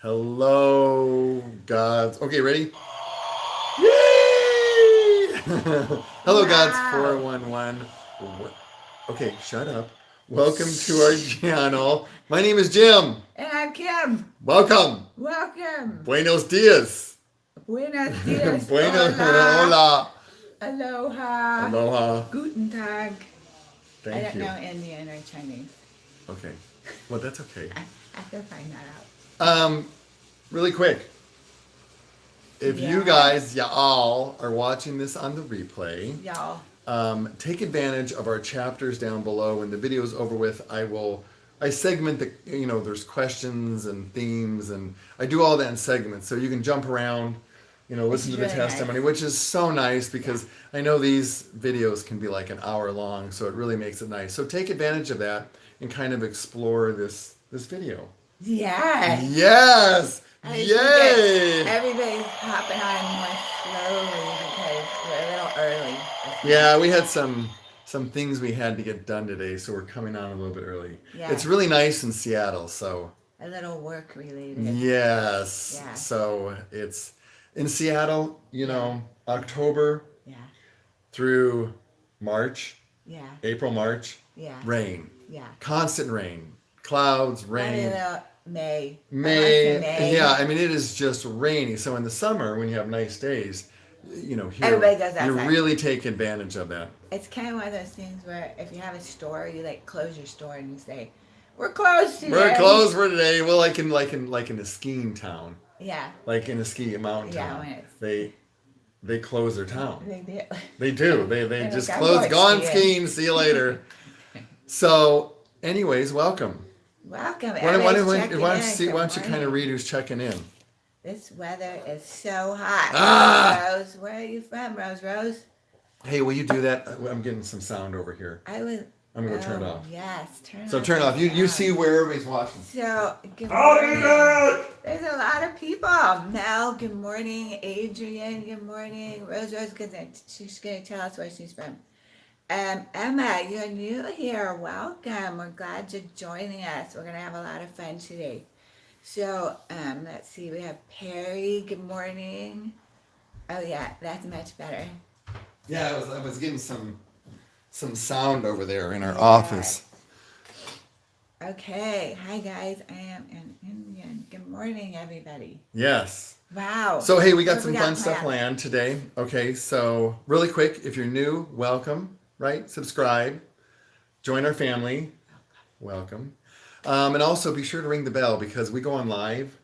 Hello, gods. Okay, ready? Yay! Hello, Wow. Gods411. Okay, shut up. Welcome to our channel. My name is Jim. And I'm Kim. Welcome. Welcome. Buenos dias. Buenos dias. Buenos. Hola. Hola. Aloha. Aloha. Guten Tag. I Thank don't you. know Indian or Chinese. Okay. Well, that's okay. I can find that out. Um, really quick. If you Yes. guys, y'all, are watching this on the replay, Y'all. take advantage of our chapters down below. When the video is over with, I segment the, there's questions and themes, and I do all that in segments. So you can jump around, This listen is to the really nice. testimony, which is so nice Yeah. because I know these videos can be like an hour long. So it really makes it nice. So take advantage of that and kind of explore this video. Yes. Yes! I just think that Yay! everybody's hopping on more slowly because we're a little early this morning. Yeah, we had some things we had to get done today, so we're coming on a little bit early. It's Yes. really nice in Seattle, so A little work related. yes. Yeah. So it's in Seattle, Yeah. October Yeah. through March, Yeah. April, March, Yeah. rain. Yeah. Constant rain. Clouds, Probably rain. about May. May, May. yeah, I mean it is just rainy. So in the summer when you have nice days, here Everybody goes you outside. really take advantage of that. It's kind of one of those things where if you have a store, you like close your store and you say, "We're closed today." We're closed for today. Well, like in a skiing town, Yeah. like in a ski mountain Yeah. town, When it's they close their town. they do. They do. They They're just like, I'm close. going Gone skiing. skiing. See you later. So, anyways, welcome. Welcome. Why don't, why Everybody's don't, checking why don't you in. see? Good Why don't you kind of morning. read who's checking in? This weather is so hot. Ah! Rose, where are you from, Rose? Rose? Hey, will you do that? I'm getting some sound over here. I was. I'm gonna go turn it Oh off. yes, turn So off turn it the off. You sound. see where everybody's watching. So, good I'll be morning. back. There's a lot of people. Mel, good morning. Adrian, good morning. Rose, she's gonna tell us where she's from. Emma, you're new here. Welcome. We're glad you're joining us. We're gonna have a lot of fun today. So, let's see. We have Perry. Good morning. Oh yeah, that's much better. Yeah, I was getting some sound over there in our Yeah. office. Okay. Hi guys. I am an Indian. Good morning, everybody. Yes. Wow. So hey, we got What some we fun got stuff planned? planned today. Okay, so really quick, if you're new, welcome, right? Subscribe, join our family, welcome. And also be sure to ring the bell because we go on live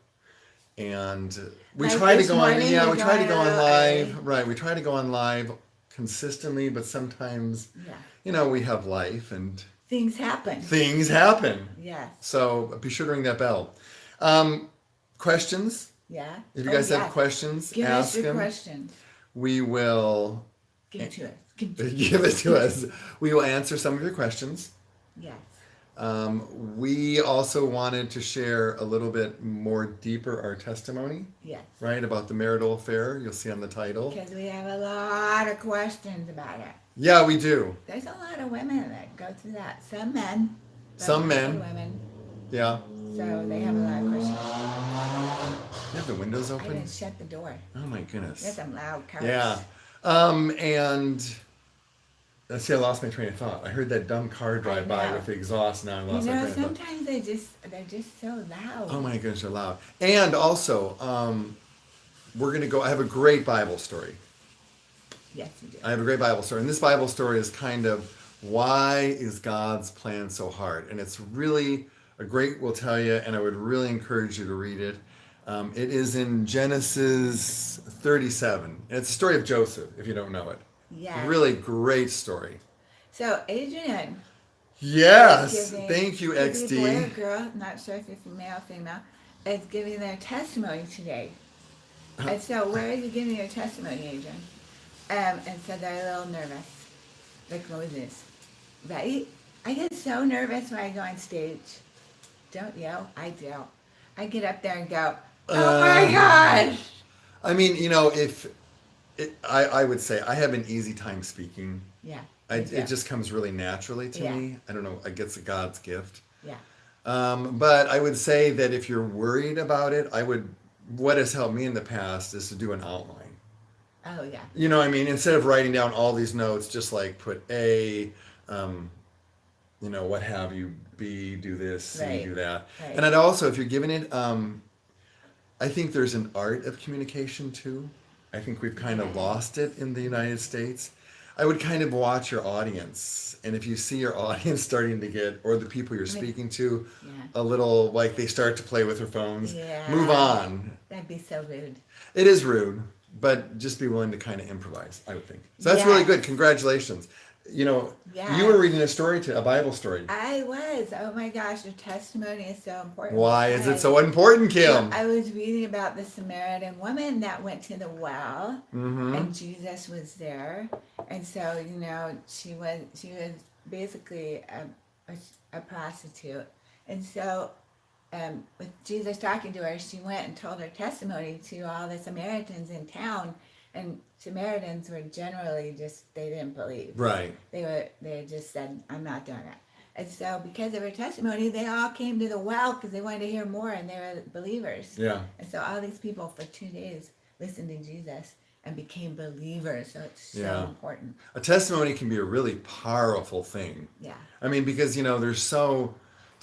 and we Like try to this go on, morning, yeah, we're we try to going go a on little live, early. right? We try to go on live consistently, but sometimes, Yeah. we have life and Things happen. things happen. Yes. So be sure to ring that bell. Questions? Yeah. If you guys have yes. questions, Give us ask your them. questions. We will Give it to us. Give it to us. give it to us. We will answer some of your questions. Yes. We also wanted to share a little bit more deeper our testimony, Yes. right, about the marital affair. You'll see on the title. Because we have a lot of questions about it. Yeah, we do. There's a lot of women that go through that. Some men. But Some mostly men. women. Yeah. So they have a lot of questions. You have the windows I open? didn't shut the door. Oh my There's goodness. some loud cars. Yeah. And let's see, I lost my train of thought. I heard that dumb car drive by know. with the exhaust. Now I You lost my know, train of thought. sometimes they're just so loud. Oh my goodness, they're loud. And also, we're going to go. I have a great Bible story. Yes, you do. I have a great Bible story. And this Bible story is kind of why is God's plan so hard? And it's really a great, we'll tell you, and I would really encourage you to read it. It is in Genesis 37. And it's the story of Joseph, if you don't know it. Yes. Really great story. So, Adrian. Yes. Giving- Thank you, could be a boy or XD. girl, not sure if you're male or female, is giving their testimony today. And so, where are you giving your testimony, Adrian? And so they're a little nervous, like Moses, right? I get so nervous when I go on stage. Don't you? I do. I get up there and go, oh my gosh! I mean, I would say I have an easy time speaking. Yeah. It just comes really naturally to Yeah. me. I don't know. I guess it's God's gift. Yeah. But I would say that if you're worried about it, what has helped me in the past is to do an outline. Oh yeah. You know what I mean? Instead of writing down all these notes, just like put A, um, what have you, B, do this, C, Right. do that. Right. And I'd also, if you're giving it, I think there's an art of communication too. I think we've kind of lost it in the United States. I would kind of watch your audience. And if you see your audience starting to get, or the people you're speaking to, Yeah. a little like they start to play with their phones, Yeah. move on. That'd be so rude. It is rude, but just be willing to kind of improvise, I would think. So that's really Yes. good. Congratulations. You Yes. were reading a Bible story. I was. Oh my gosh, your testimony is so important. Why is it so important, Kim? I was reading about the Samaritan woman that went to the well, Mm-hmm. and Jesus was there, and so she was basically a prostitute, and so with Jesus talking to her, she went and told her testimony to all the Samaritans in town, and Samaritans were generally they didn't believe. Right. They just said, I'm not doing it. And so because of her testimony, they all came to the well because they wanted to hear more, and they were believers. Yeah. And so all these people for 2 days listened to Jesus and became believers. So it's so important. A testimony can be a really powerful thing. Yeah. I mean, because, there's so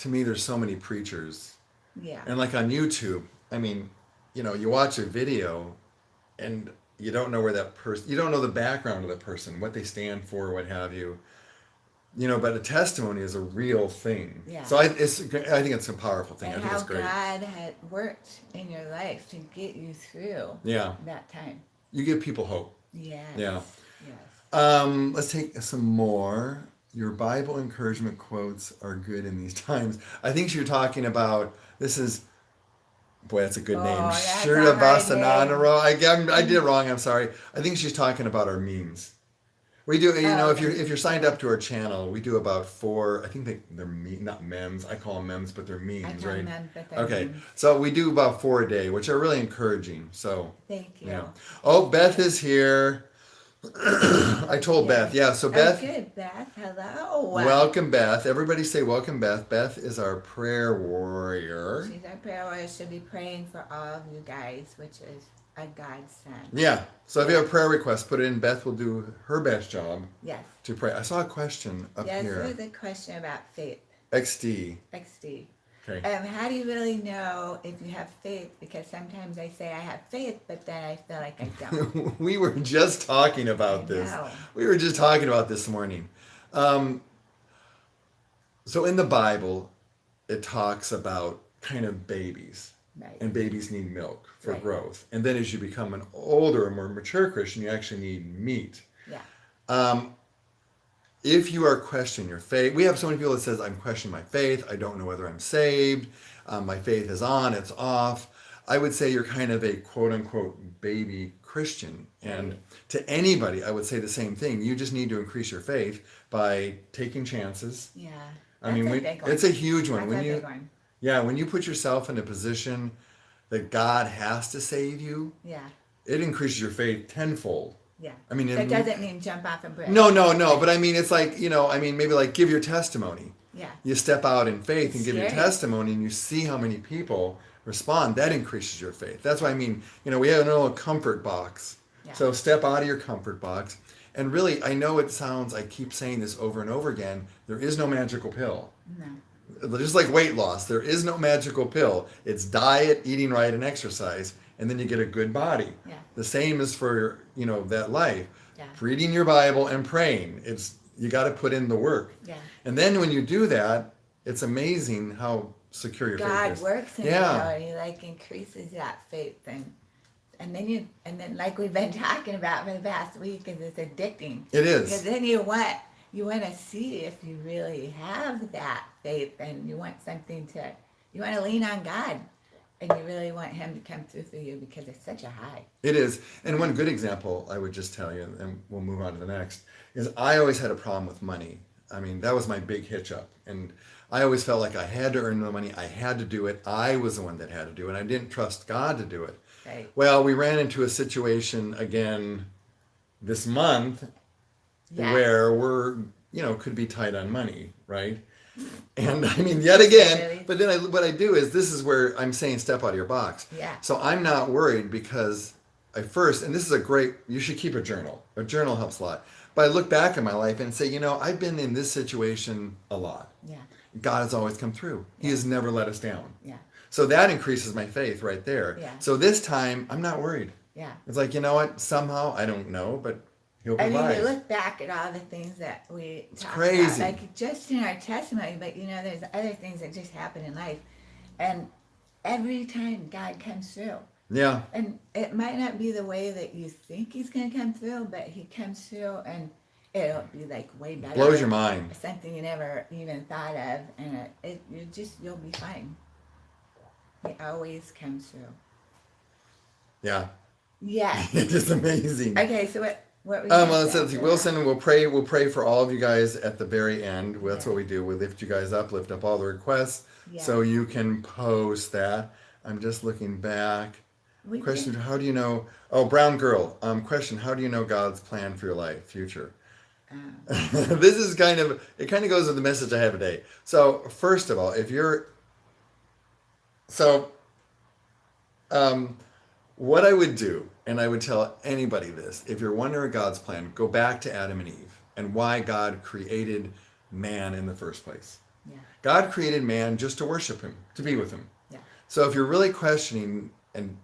many preachers. Yeah. And like on YouTube, I mean, you watch a video and you don't know where that person, you don't know the background of the person, what they stand for, what have you. But a testimony is a real thing. Yeah. So I think it's a powerful thing. And I think how it's great. God had worked in your life to get you through that time. You give people hope. Yes. Yeah. Yes. Let's take some more. Your Bible encouragement quotes are good in these times. I think you're talking about, boy, that's a good name. That's Shirta a hard Vasananaro. I did it wrong. I'm sorry. I think she's talking about our memes. We do, if you're signed up to our channel, we do about 4. I think they're not memes. I call them memes, but they're memes, I call right? them, but they're Okay, memes. so we do about 4 a day, which are really encouraging. So Thank you. yeah. Oh, Beth is here. I told Beth. Yeah. So Beth. Good, Beth. Hello. Welcome, Beth. Everybody say welcome, Beth. Beth is our prayer warrior. She's our prayer warrior. She'll be praying for all of you guys, which is a godsend. Yeah. So if you have a prayer request, put it in. Beth will do her best job Yes. to pray. I saw a question up Yes, here. there's a question about faith. XD. XD. Okay. How do you really know if you have faith? Because sometimes I say I have faith, but then I feel like I don't. We were just talking about this. know. We were just talking about this morning. So in the Bible, it talks about kind of babies. Right. And babies need milk for Right. growth. And then as you become an older, more mature Christian, you actually need meat. Yeah. If you are questioning your faith, we have so many people that says, I'm questioning my faith. I don't know whether I'm saved. My faith is on, it's off. I would say you're kind of a quote unquote baby Christian. And to anybody, I would say the same thing. You just need to increase your faith by taking chances. Yeah. I mean, big one. it's a huge one. That's a big one. Yeah, when you put yourself in a position that God has to save you, Yeah. it increases your faith tenfold. Yeah. I mean, that doesn't mean jump off a bridge. No. But I mean, it's like, maybe like give your testimony. Yeah. You step out in faith It's and give your scary. testimony, and you see how many people respond. That increases your faith. That's why I mean, we have a little comfort box. Yeah. So step out of your comfort box. And really, I know I keep saying this over and over again, there is no magical pill. No. Just like weight loss, there is no magical pill. It's diet, eating right, and exercise, and then you get a good body. Yeah. The same is for, that life. Yeah. Reading your Bible and praying. You got to put in the work. Yeah. And then when you do that, it's amazing how secure your faith God is. works in you, and He increases that faith, and then like we've been talking about for the past week, and it's addicting. It is. Because then you want to see if you really have that faith, and you want to lean on God, and you really want Him to come through for you because it's such a high. It is. And one good example I would just tell you, and we'll move on to the next, is I always had a problem with money. I mean, that was my big hitch up. And I always felt like I had to earn the money. I had to do it. I was the one that had to do it. I didn't trust God to do it. Right. Well, we ran into a situation again this month Yeah. where we're, could be tight on money, right? And I mean, yet again, Really? but then what I do is, this is where I'm saying step out of your box. Yeah. So I'm not worried because and this is you should keep a journal. A journal helps a lot. But I look back at my life and say, I've been in this situation a lot. Yeah. God has always come through. He has never let us down. Yeah. So that increases my faith right there. Yeah. So this time, I'm not worried. Yeah. It's like, you know what? Somehow, I don't know, but He'll I provide. mean, you look back at all the things that we talked crazy. about, like just in our testimony, but there's other things that just happen in life. And every time God comes through. Yeah. And it might not be the way that you think He's going to come through, but He comes through and it'll be like way better. Blows your mind. Something you never even thought of. And you'll be fine. He always comes through. Yeah. Yeah. It is amazing. Okay, so what were you Well, it says Wilson, we'll pray for all of you guys at the very end. That's what we do. We lift you guys up, lift up all the requests, so you can post that. I'm just looking back. Question, how do you know? Oh, brown girl. Question, how do you know God's plan for your life, future? This is it kind of goes with the message I have today. So first of all, what I would do, and I would tell anybody this, if you're wondering God's plan, go back to Adam and Eve and why God created man in the first place. Yeah. God created man just to worship Him, to be with Him. Yeah. So if you're really questioning and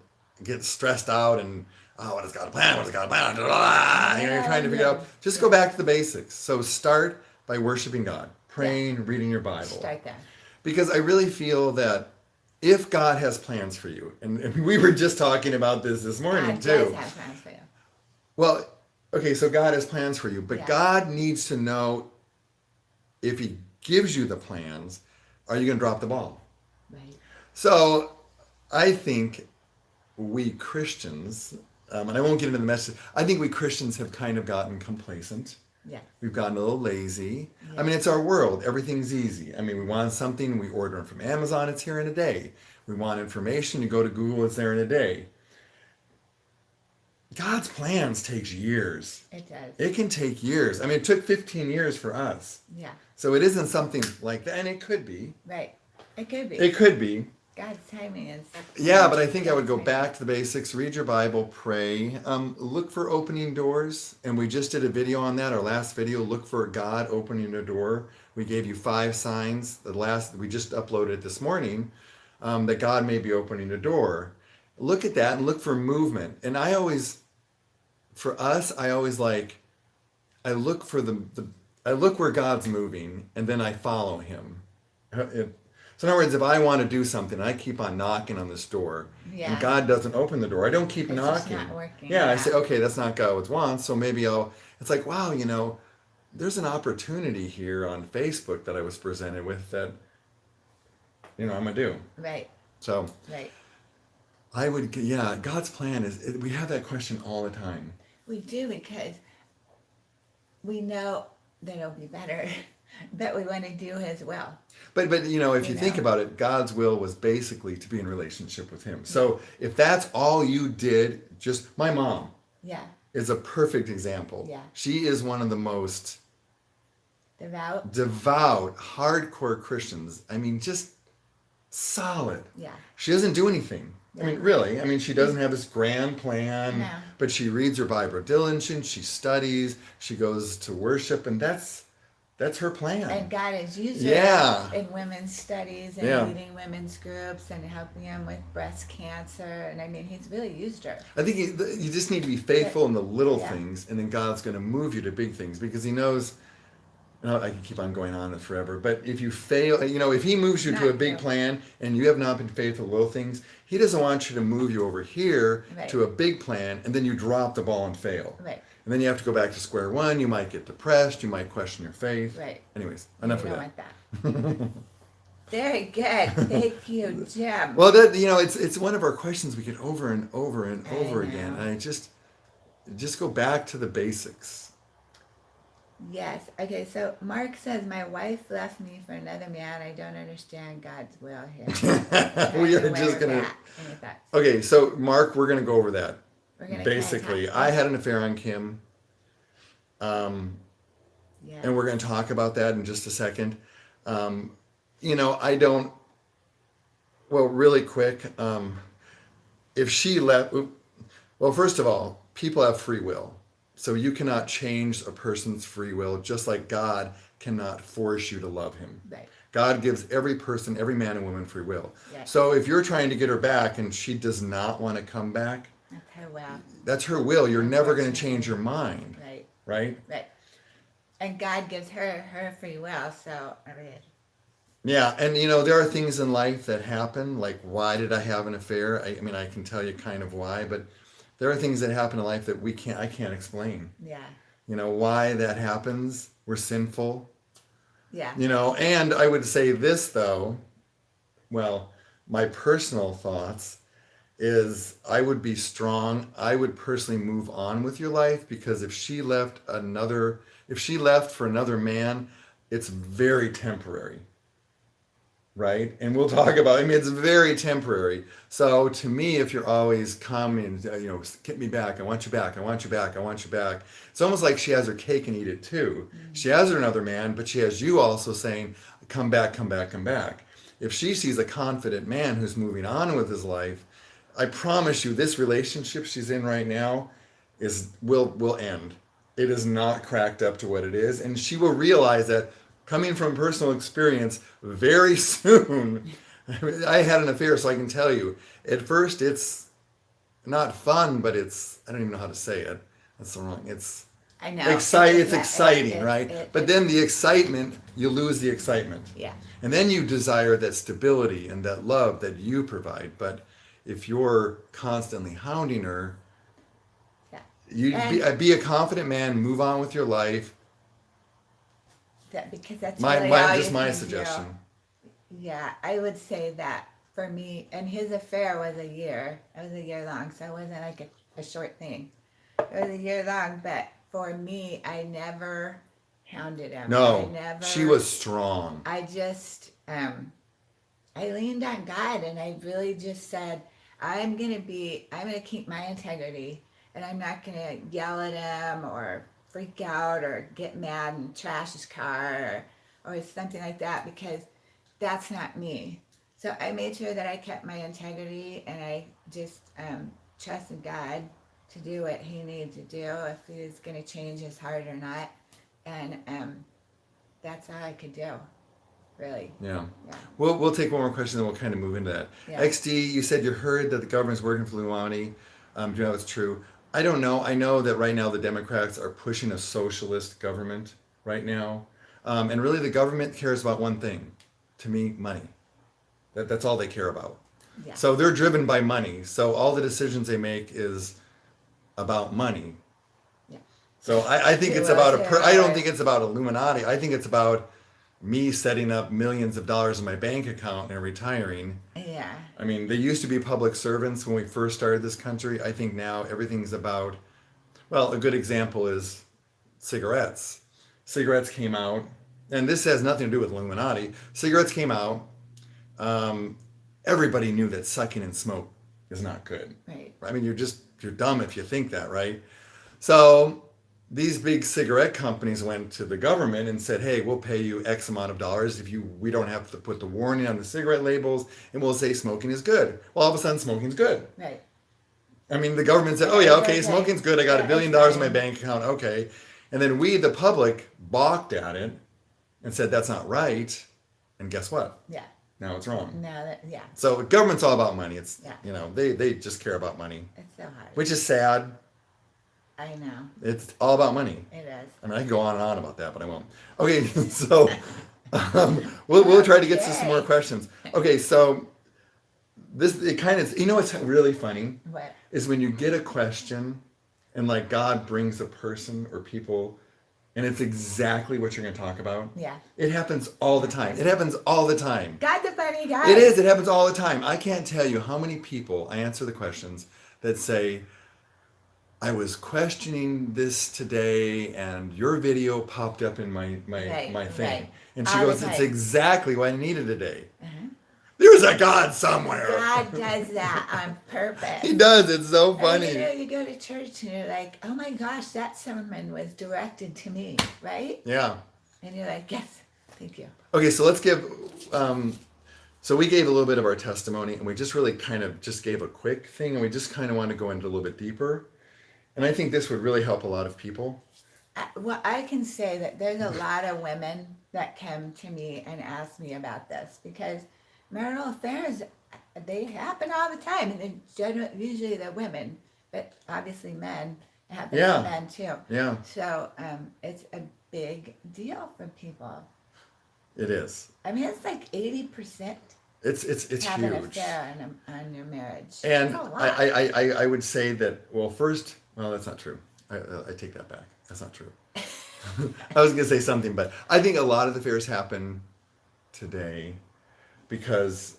get stressed out and, what is God's plan? What is God's plan? You're trying to figure out, just go back to the basics. So start by worshiping God, praying, reading your Bible. Start there. Because I really feel that if God has plans for you, and we were just talking about this morning God too. does have plans for you. Well, okay, so God has plans for you, but God needs to know if He gives you the plans, are you going to drop the ball? Right. So I think we Christians, and I won't get into the message, I think we Christians have kind of gotten complacent. Yeah. We've gotten a little lazy. Yeah. I mean, it's our world. Everything's easy. I mean, we want something, we order it from Amazon, it's here in a day. We want information, you go to Google, it's there in a day. God's plans takes years. It does. It can take years. I mean, it took 15 years for us. Yeah. So it isn't something like that, and it could be. Right. It could be. It could be. God's timing is. Yeah, but I think I would go back to the basics, read your Bible, pray, look for opening doors. And we just did a video on that, our last video, look for God opening a door. We gave you 5 signs. We just uploaded it this morning, that God may be opening a door. Look at that and look for movement. And I look where God's moving, and then I follow Him. So in other words, if I want to do something, I keep on knocking on this door, and God doesn't open the door. I don't keep knocking. It's not working. Yeah, I say, okay, that's not God's want, so maybe it's like, wow, there's an opportunity here on Facebook that I was presented with that, I'm going to do. Right. So. Right. God's plan we have that question all the time. We do, because we know that it'll be better, but we want to do His will. But if you think about it, God's will was basically to be in relationship with Him. So if that's all you did, just my mom is a perfect example. Yeah. She is one of the most devout, hardcore Christians. I mean, just solid. Yeah. She doesn't do anything. Yeah. I mean, really. I mean, she doesn't have this grand plan, No. but she reads her Bible diligently, she studies, she goes to worship, and that's her plan. And God has used her in women's studies and leading women's groups and helping them with breast cancer. And I mean, He's really used her. I think you just need to be faithful in the little things, and then God's going to move you to big things, because He knows. I can keep on going on this forever, but if you fail, if He moves you to a big plan and you have not been faithful to little things, He doesn't want you to move you over here to a big plan, and then you drop the ball and fail. Right. And then you have to go back to square one. You might get depressed. You might question your faith. Right. Anyways, enough of that. Want that. Very good. Thank you, Jim. Well, it's one of our questions we get over and over and over again. And I just go back to the basics. Yes. Okay, so Mark says, my wife left me for another man. I don't understand God's will here. We are just going to... Okay, so Mark, we're going to go over that. Basically, I had an affair on Kim. And we're going to talk about that in just a second. I don't, well, really quick, if she left, well, first of all, people have free will. So you cannot change a person's free will, just like God cannot force you to love him. Right. God gives every person, every man and woman free will. Right. So if you're trying to get her back and she does not want to come back, Okay, well. that's her will. You're never going to change her mind. Right. Right? Right. And God gives her free will, so I mean. Yeah, and there are things in life that happen, like why did I have an affair? I mean, I can tell you kind of why, but there are things that happen in life that I can't explain. Yeah. Why that happens. We're sinful. Yeah. And I would say this though, well, my personal thoughts is I would be strong. I would personally move on with your life, because if she left for another man, it's very temporary. Right? And we'll talk about, it's very temporary. So to me, if you're always coming, get me back, I want you back, I want you back, I want you back. It's almost like she has her cake and eat it too. Mm-hmm. She has her another man, but she has you also saying, come back, come back, come back. If she sees a confident man who's moving on with his life, I promise you this relationship she's in right now will end. It is not cracked up to what it is. And she will realize that, coming from personal experience, very soon. I had an affair, so I can tell you. At first, it's not fun, but I don't even know how to say it. That's the wrong. I know. It's exciting, right? But then the excitement, you lose the excitement. Yeah. And then you desire that stability and that love that you provide. But if you're constantly hounding her, be a confident man, move on with your life. Because that's my suggestion. Yeah, I would say that for me, and his affair was a year. It was a year long, so it wasn't like a short thing. It was a year long, but for me, I never hounded him. No, she was strong. I just, I leaned on God, and I really just said, I'm gonna keep my integrity, and I'm not gonna yell at him or freak out or get mad and trash his car or something like that, because that's not me. So I made sure that I kept my integrity, and I just trusted God to do what he needed to do, if he was going to change his heart or not. And that's all I could do, really. Yeah. We'll take one more question, then we'll kind of move into that. Yeah. XD, you said you heard that the government's working for illuminati. Do you know it's true? I don't know. I know that right now the Democrats are pushing a socialist government right now. And really the government cares about one thing, to me, money. That's all they care about. Yeah. So they're driven by money. So all the decisions they make is about money. Yeah. So I think it's about I don't think it's about Illuminati. I think it's about me setting up millions of dollars in my bank account and retiring. Yeah. I mean, they used to be public servants when we first started this country. I think now everything's about, well, a good example is cigarettes. Cigarettes came out, and this has nothing to do with Illuminati. Cigarettes came out. Everybody knew that sucking and smoke is not good. Right. I mean, you're dumb if you think that, right? So these big cigarette companies went to the government and said, hey, we'll pay you X amount of dollars if we don't have to put the warning on the cigarette labels, and we'll say smoking is good. Well, all of a sudden, smoking's good. Right. I mean, the government said, oh yeah, okay, smoking's good. I got $1 billion in my bank account. Okay. And then we, the public, balked at it and said, that's not right. And guess what? Yeah. Now it's wrong. Yeah. So government's all about money. It's, they just care about money. It's so hard. Which is sad. I know. It's all about money. It is. I mean, I can go on and on about that, but I won't. Okay, so we'll try to get to some more questions. Okay, so it kind of, what's really funny? What? Is when you get a question and like God brings a person or people and it's exactly what you're going to talk about. Yeah. It happens all the time. It happens all the time. God's a funny guy. It is. It happens all the time. I can't tell you how many people I answer the questions that say, I was questioning this today and your video popped up in my thing. Right. And she goes, it's exactly what I needed today. Uh-huh. There's a God somewhere. God does that on purpose. He does. It's so funny. And, you go to church and you're like, oh my gosh, that sermon was directed to me, right? Yeah. And you're like, yes, Thank you. Okay, so let's give. So we gave a little bit of our testimony, and we just really kind of just gave a quick thing, and we just kind of want to go into a little bit deeper. And I think this would really help a lot of people. Well, I can say that there's a lot of women that come to me and ask me about this because marital affairs, they happen all the time, and usually they're women, but obviously men happen Yeah. to men too. Yeah, So it's a big deal for people. it is. I mean, it's like 80% It's have an huge. affair on your marriage. And That's a lot. I would say that, well, first, well, that's not true. I take that back. That's not true. I was going to say something, but I think a lot of the affairs happen today because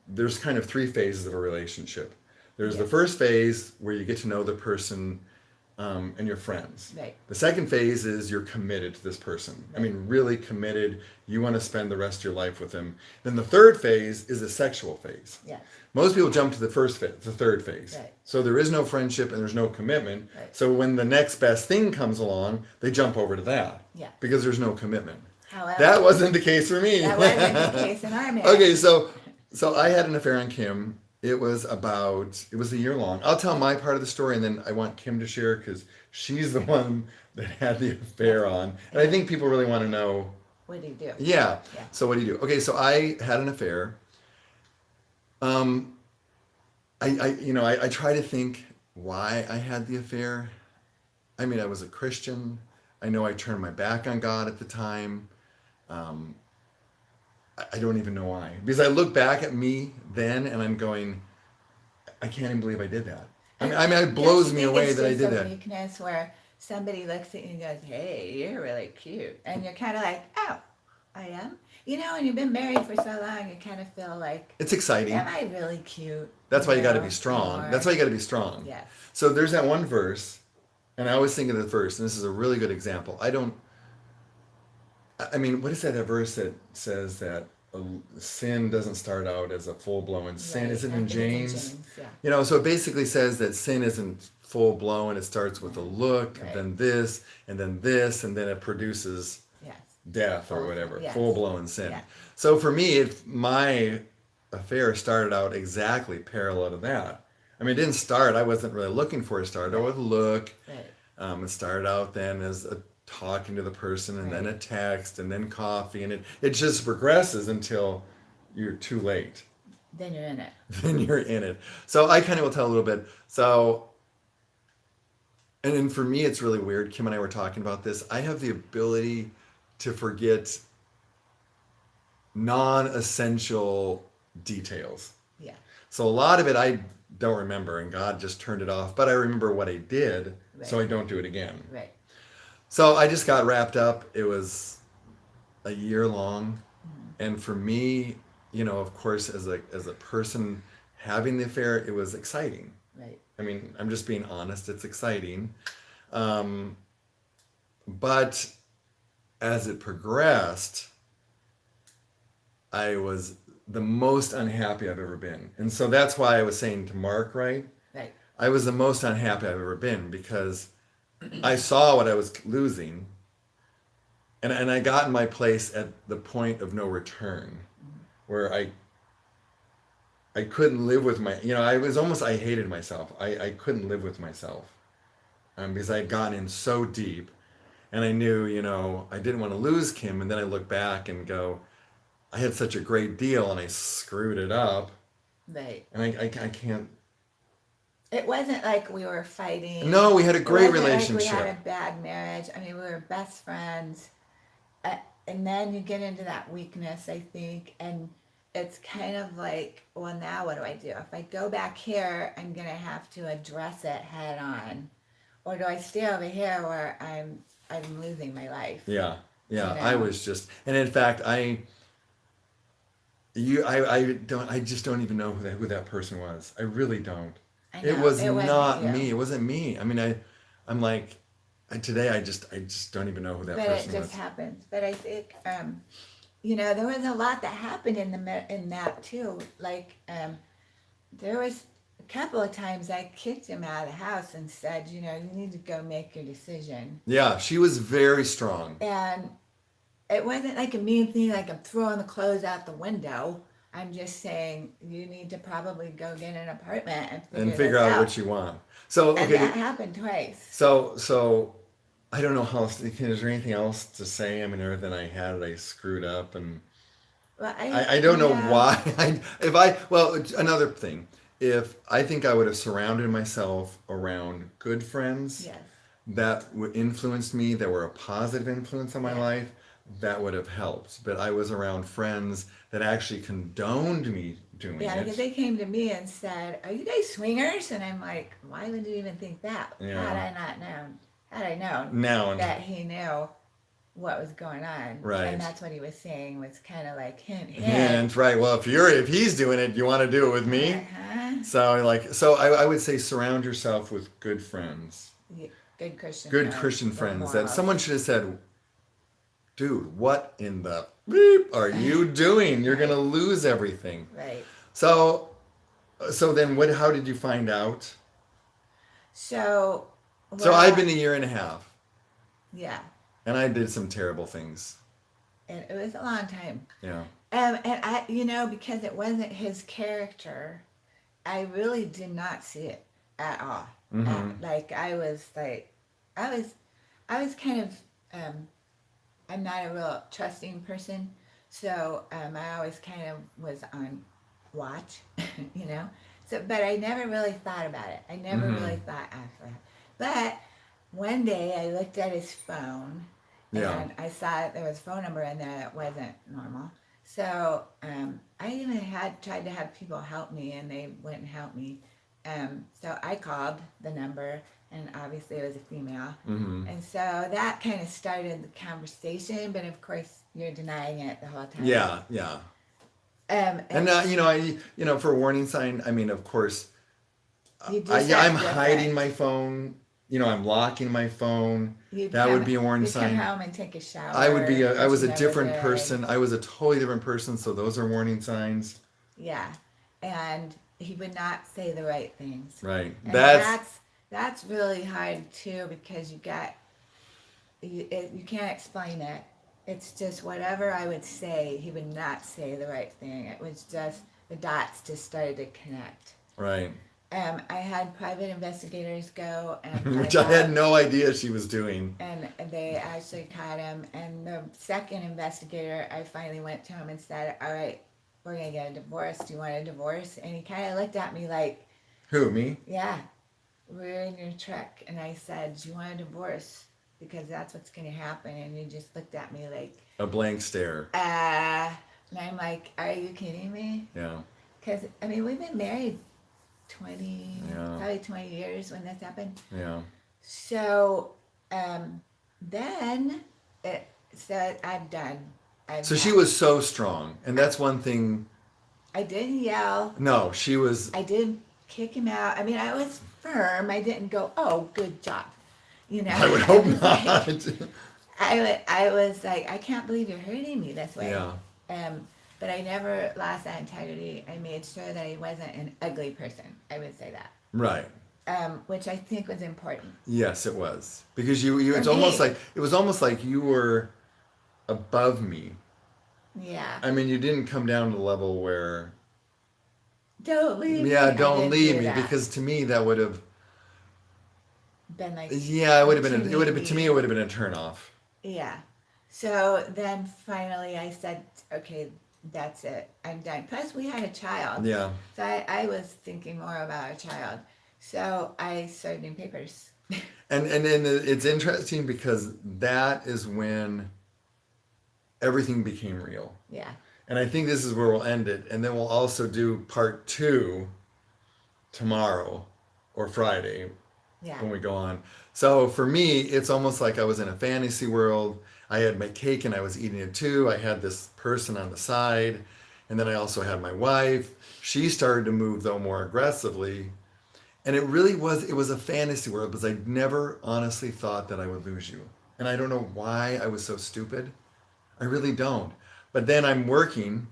there's kind of three phases of a relationship. There's the first phase where you get to know the person and your friends. Right. The second phase is you're committed to this person. I mean, really committed. You want to spend the rest of your life with them. Then the third phase is a sexual phase. Yes. Most people jump to the third phase. Right. So there is no friendship and there's no commitment. Right. So when the next best thing comes along, they jump over to that. Yeah. Because there's no commitment. However, That wasn't the case for me. that wasn't the case in our marriage. Okay, so I had an affair on Kim. It was a year long. I'll tell my part of the story and then I want Kim to share because she's the one that had the affair on. And I think people really want to know. What do you do? Yeah. Yeah. So what do you do? Okay, so I had an affair. I try to think why I had the affair. I mean, I was a Christian. I know I turned my back on God at the time. I don't even know why. Because I look back at me then and I'm going, I can't even believe I did that. I mean, it blows me away that I did that. It's just a weakness where somebody looks at you and goes, hey, you're really cute. And you're kind of like, oh, I am? You know, and you've been married for so long, you kind of feel like, It's exciting. am I really cute? That's why you got to know, be strong. or- That's why you got to be strong. Yes. So there's that one verse, and I always think of the verse, and this is a really good example. I mean, what is that verse that says that sin doesn't start out as a full-blown sin? Right. Is it I in think it's in James? Yeah. You know, so it basically says that sin isn't full-blown. It starts with a look, Right. and then this, and then it produces Yes. death or whatever, Yes. full-blown sin. Yeah. So for me, my affair started out exactly parallel to that. I mean, it didn't start, I wasn't really looking for it. It started out with a look. Right. It started out then as a talking to the person and then a Right. text and then coffee, and it just progresses until you're too late. Then you're in it. Then you're in it. So I kind of will tell a little bit. So, and then for me, it's really weird. Kim and I were talking about this. I have the ability to forget non-essential details. Yeah. So a lot of it I don't remember, and God just turned it off. But I remember what I did, so I Right. don't do it again. Right. So I just got wrapped up. It was a year long, and for me, you know, of course, as a person having the affair, it was exciting. Right. I mean, I'm just being honest. It's exciting, but as it progressed, I was the most unhappy I've ever been, and so that's why I was saying to Mark, right? Right. I was the most unhappy I've ever been because I saw what I was losing, and I got in my place at the point of no return, where I couldn't live with my, you know, I hated myself. I couldn't live with myself because I had gotten in so deep, and I knew, you know, I didn't want to lose Kim, and then I look back and go, I had such a great deal and I screwed it up, Right. and I can't. It wasn't like we were fighting. No, we had a great It wasn't relationship. Like we had a bad marriage. I mean, we were best friends. And then you get into that weakness, I think, and it's kind of like, well, now what do I do? If I go back here, I'm going to have to address it head on. Or do I stay over here where I'm losing my life? Yeah, yeah. You know? I was just, and in fact, I just don't even know who that person was. I really don't. I know, It was wasn't not you. me. It wasn't me. I mean, I'm like, today I just don't even know who that But person it just was. happens. But I think, you know, there was a lot that happened in that too. Like, there was a couple of times I kicked him out of the house and said, you know, you need to go make your decision. Yeah, she was very strong. And it wasn't like a mean thing, like I'm throwing the clothes out the window. I'm just saying you need to probably go get an apartment and And figure figure this out out. what you want. So, And that okay, happened twice. so I don't know how else, is there anything else to say? I mean, everything I had, I screwed up, and Well, I don't know why. Well, another thing, if I think I would have surrounded myself around good friends yes, that would influence me, that were a positive influence on my yeah, life, that would have helped. But I was around friends that actually condoned me doing yeah, because it. they came to me and said, "Are you guys swingers?" And I'm like, "Why would you even think that? Yeah. Had I known Now and that he knew what was going on, and right. that's what he was saying was kind of like hint, hint." And right. Well, if he's doing it, you want to do it with me. Uh-huh. So I would say surround yourself with good friends, Yeah, good Christian good friends Christian with friends. That morals, someone should have said, "Dude, what in the beep are you doing? You're right, gonna lose everything." right. So so then what? How did you find out? So, So I've been well, a year and a half, yeah, and I did some terrible things. and it was a long time. Yeah. And I, because it wasn't his character, I really did not see it at all. Mm-hmm. Like I was, I was kind of, I'm not a real trusting person, so I always kind of was on watch, you know. So, but I never really thought about it. I never Mm-hmm. really thought after that. But one day I looked at his phone, Yeah. and I saw that there was a phone number in there that wasn't normal. So I even had tried to have people help me, and they wouldn't help me. So I called the number, and obviously it was a female. Mm-hmm. And so that kind of started the conversation, but of course you're denying it the whole time. Yeah. Yeah. And And for a warning sign, I mean, of course, you just I'm act hiding different. my phone. I'm locking my phone. You'd That would be a warning you'd come sign. home and take a shower, I which was you a never different did. person. I was a totally different person. So those are warning signs. Yeah, and he would not say the right things, Right. and that's really hard too because you can't explain it. It's just whatever I would say, he would not say the right thing. It was just the dots just started to connect. Right. I had private investigators go and Which find I had out, no idea she was doing. and they actually caught him. And the second investigator, I finally went to him and said, "All right, we're gonna get a divorce. Do you want a divorce?" And he kind of looked at me like, Who, me? "Yeah, we're in your truck." And I said, "Do you want a divorce? Because that's what's gonna happen." And he just looked at me like, A blank stare. and I'm like, "Are you kidding me?" Yeah. Because I mean, we've been married Yeah. probably 20 years when this happened. Yeah. So then it said, "I'm done. So she was so strong. And that's one thing. I didn't yell. No, she was. I didn't kick him out. I mean, I was firm. I didn't go, "Oh, good job." I would hope was not. like, I was like, "I can't believe you're hurting me this way." Yeah. But I never lost that integrity. I made sure that he wasn't an ugly person. I would say that. Right. Which I think was important. Yes, it was. Because you For it's almost me. like it was almost like you were above me. Yeah. I mean, you didn't come down to the level where Don't leave me. yeah, I don't didn't leave do me, that. because to me that would have Been like, yeah, it would have been "You it would have need been to me it would have been a turn off. Yeah. So then finally I said, "Okay, that's it. I'm done." Plus we had a child. Yeah. So I was thinking more about a child. So I started doing papers. And then it's interesting because that is when everything became real. Yeah. And I think this is where we'll end it. And then we'll also do part 2 tomorrow or Friday Yeah. when we go on. So for me, it's almost like I was in a fantasy world. I had my cake and I was eating it too. I had this person on the side. And then I also had my wife. She started to move though more aggressively. And it was a fantasy world because I never honestly thought that I would lose you. And I don't know why I was so stupid. I really don't. But then I'm working.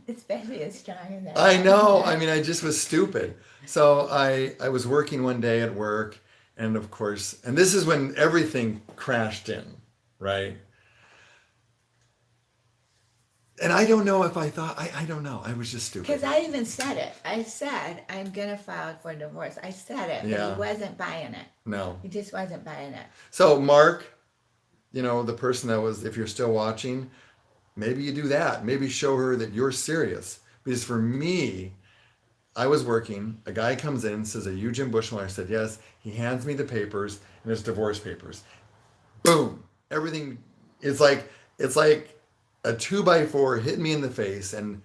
Especially as strong as that. I know. I mean, I just was stupid. So I was working one day at work, and of course, and this is when everything crashed in, right? And I don't know if I thought, I don't know. I was just stupid. Because I even said it. I said, I'm going to file for divorce. I said it, but Yeah. he wasn't buying it. No. He just wasn't buying it. So, Mark, the person that was, if you're still watching, maybe you do that. Maybe show her that you're serious. Because for me, I was working. A guy comes in and says, "Are you Jim Bushmiller?" I said, "Yes." He hands me the papers, and it's divorce papers. Boom! Everything. It's like a 2x4 hit me in the face, and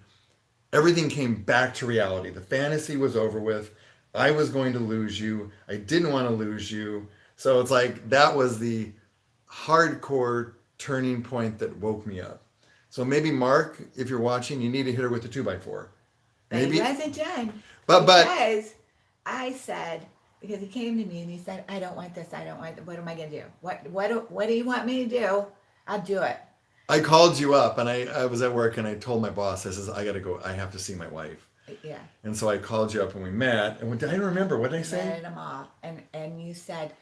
everything came back to reality. The fantasy was over with. I was going to lose you. I didn't want to lose you. So it's like that was the hardcore turning point that woke me up. So maybe Mark, if you're watching, you need to hit her with the 2x4. But Maybe. he wasn't done. But because I said, because he came to me and he said, I don't want this. I don't want. What am I going to do? What do you want me to do? I'll do it. I called you up, and I was at work, and I told my boss, I says, I got to go. I have to see my wife. Yeah. And so I called you up, and we met. And I don't remember. What did I say? Met them all. And you said,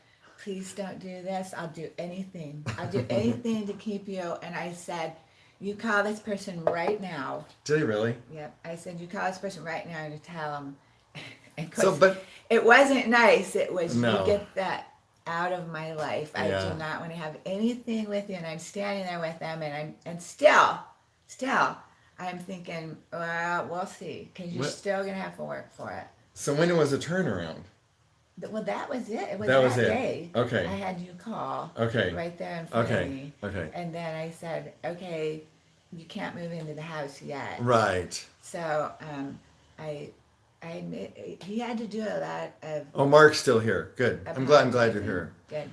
please don't do this. I'll do anything. I'll do anything to keep you. And I said, you call this person right now. Did he really? Yep. I said, you call this person right now to tell them. And But it wasn't nice. It was, No. you get that out of my life. I Yeah. do not want to have anything with you. And I'm standing there with them, and still, I'm thinking, well, we'll see, because you're What? still gonna have to work for it. So when was the turnaround? Well, that was it. It was That was it. day. Okay. I had you call. Okay. Right there in front of Okay. me. Okay. And then I said, okay, you can't move into the house yet. Right. So he had to do a lot of. Oh, Mark's still here. Good. I'm glad you're here. Good.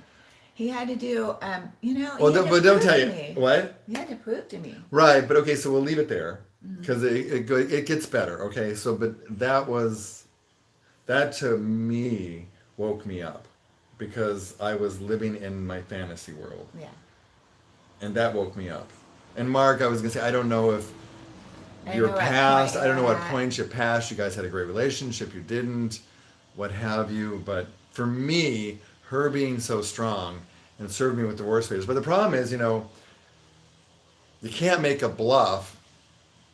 He had to do, Well, but don't tell you me. what. He had to prove to me. Right, but okay, so we'll leave it there because it gets better. Okay, so but that to me woke me up because I was living in my fantasy world, Yeah. and that woke me up. And Mark, I was gonna say, I don't know if I you're know what past. point I don't know you're what at. points you passed. You guys had a great relationship. You didn't, what have you. But for me, her being so strong and served me with divorce papers. But the problem is, you can't make a bluff